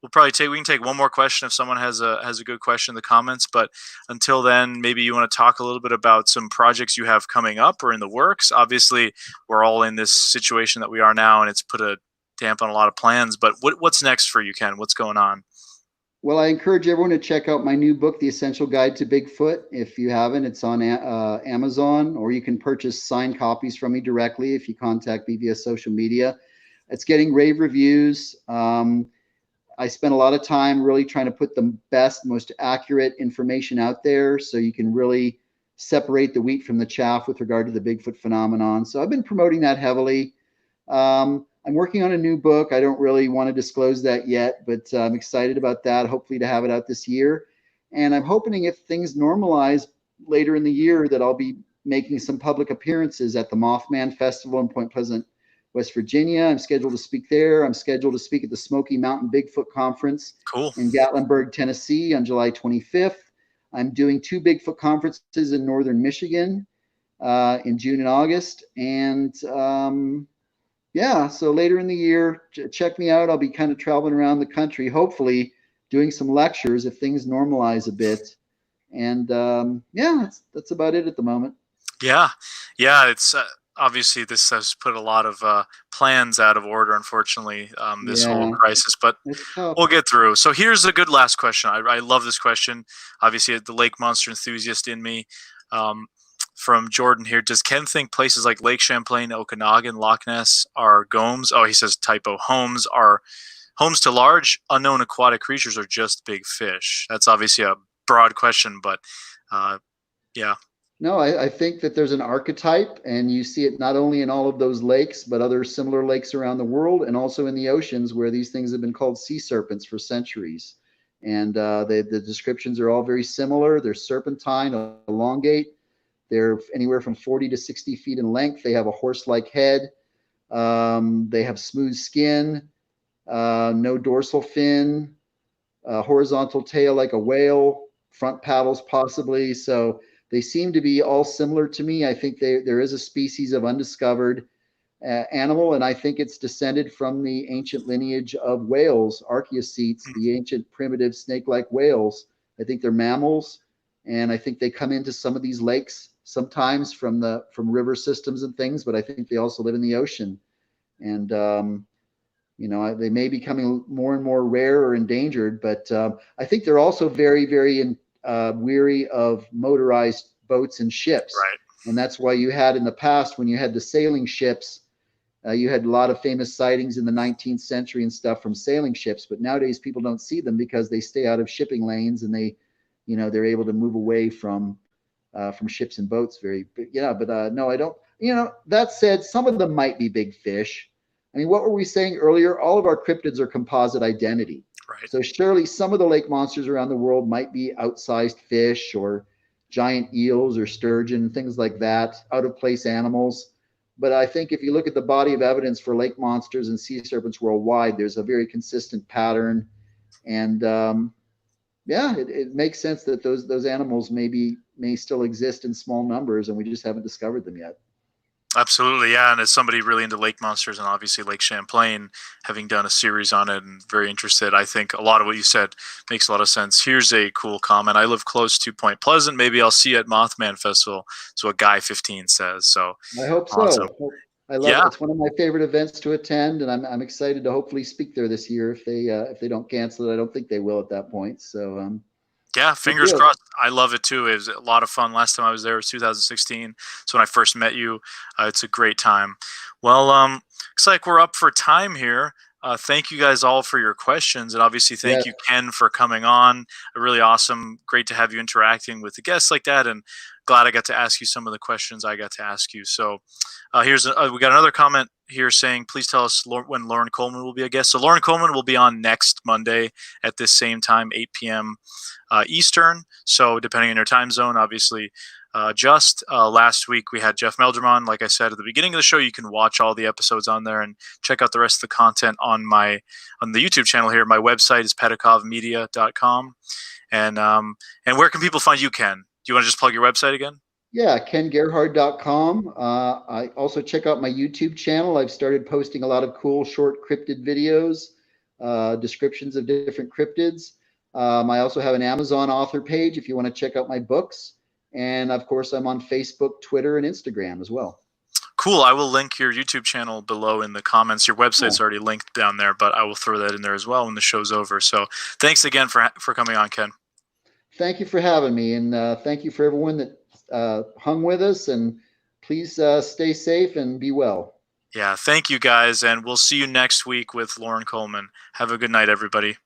We can take one more question if someone has a good question in the comments. But until then, maybe you want to talk a little bit about some projects you have coming up or in the works. Obviously, we're all in this situation that we are now, and it's put a damp on a lot of plans. But what's next for you, Ken? What's going on? Well, I encourage everyone to check out my new book, The Essential Guide to Bigfoot. If you haven't, it's on Amazon, or you can purchase signed copies from me directly if you contact me via social media. It's getting rave reviews. I spent a lot of time really trying to put the best, most accurate information out there so you can really separate the wheat from the chaff with regard to the Bigfoot phenomenon. So I've been promoting that heavily. I'm working on a new book. I don't really want to disclose that yet, but I'm excited about that, hopefully to have it out this year. And I'm hoping if things normalize later in the year that I'll be making some public appearances at the Mothman Festival in Point Pleasant, West Virginia. I'm scheduled to speak there. I'm scheduled to speak at the Smoky Mountain Bigfoot Conference in Gatlinburg, Tennessee on July 25th. I'm doing 2 Bigfoot conferences in northern Michigan in June and August. And yeah, so later in the year, check me out. I'll be kind of traveling around the country, hopefully doing some lectures if things normalize a bit. And yeah, that's about it at the moment. Yeah, it's obviously this has put a lot of plans out of order, unfortunately, this whole crisis, but we'll get through. So here's a good last question. I love this question. Obviously, the lake monster enthusiast in me. From Jordan here, does Ken think places like Lake Champlain, Okanagan, Loch Ness are gomes? Oh, he says typo. Homes are homes to large unknown aquatic creatures or just big fish? That's obviously a broad question, but yeah. No, I think that there's an archetype, and you see it not only in all of those lakes, but other similar lakes around the world, and also in the oceans where these things have been called sea serpents for centuries. And the descriptions are all very similar. They're serpentine, elongate. They're anywhere from 40 to 60 feet in length. They have a horse-like head. They have smooth skin, no dorsal fin, horizontal tail like a whale, front paddles possibly. So they seem to be all similar to me. I think there is a species of undiscovered animal, and I think it's descended from the ancient lineage of whales, archaeocetes, the ancient primitive snake-like whales. I think they're mammals, and I think they come into some of these lakes sometimes from river systems and things, but I think they also live in the ocean. And you know, they may be becoming more and more rare or endangered, but I think they're also very, very weary of motorized boats and ships. Right. And that's why you had in the past, when you had the sailing ships, you had a lot of famous sightings in the 19th century and stuff from sailing ships. But nowadays people don't see them because they stay out of shipping lanes, and they're able to move away from ships and boats no, I don't. That said, some of them might be big fish. I mean, what were we saying earlier? All of our cryptids are composite identity. Right. So surely some of the lake monsters around the world might be outsized fish or giant eels or sturgeon, things like that, out of place animals. But I think if you look at the body of evidence for lake monsters and sea serpents worldwide, there's a very consistent pattern. And yeah, it makes sense that those animals may still exist in small numbers, and we just haven't discovered them yet. Absolutely, yeah. And as somebody really into lake monsters and obviously Lake Champlain, having done a series on it and very interested, I think a lot of what you said makes a lot of sense. Here's a cool comment. I live close to Point Pleasant. Maybe I'll see you at Mothman Festival. That's what Guy 15 says. So I hope so. awesome. I love it. It's one of my favorite events to attend, and I'm excited to hopefully speak there this year if they don't cancel it. I don't think they will at that point. So yeah, fingers crossed. I love it too. It was a lot of fun. Last time I was there was 2016. So when I first met you, it's a great time. Well, looks like we're up for time here. Thank you guys all for your questions, and obviously thank you, Ken, for coming on. Really awesome. Great to have you interacting with the guests like that, and glad I got to ask you some of the questions I got to ask you. So we got another comment here saying, please tell us when Loren Coleman will be a guest. So Loren Coleman will be on next Monday at this same time, 8 p.m. Eastern. So depending on your time zone, obviously. Just last week we had Jeff Meldrum on. Like I said at the beginning of the show, you can watch all the episodes on there and check out the rest of the content on the YouTube channel here. My website is petakovmedia.com. And where can people find you, Ken? Do you want to just plug your website again? Yeah, kengerhard.com. I also check out my YouTube channel. I've started posting a lot of cool short cryptid videos, descriptions of different cryptids. I also have an Amazon author page if you want to check out my books. And of course, I'm on Facebook, Twitter, and Instagram as well. Cool. I will link your YouTube channel below in the comments. Your website's already linked down there, but I will throw that in there as well when the show's over. So thanks again for coming on, Ken. Thank you for having me. And thank you for everyone that hung with us. And please stay safe and be well. Yeah, thank you guys. And we'll see you next week with Loren Coleman. Have a good night, everybody.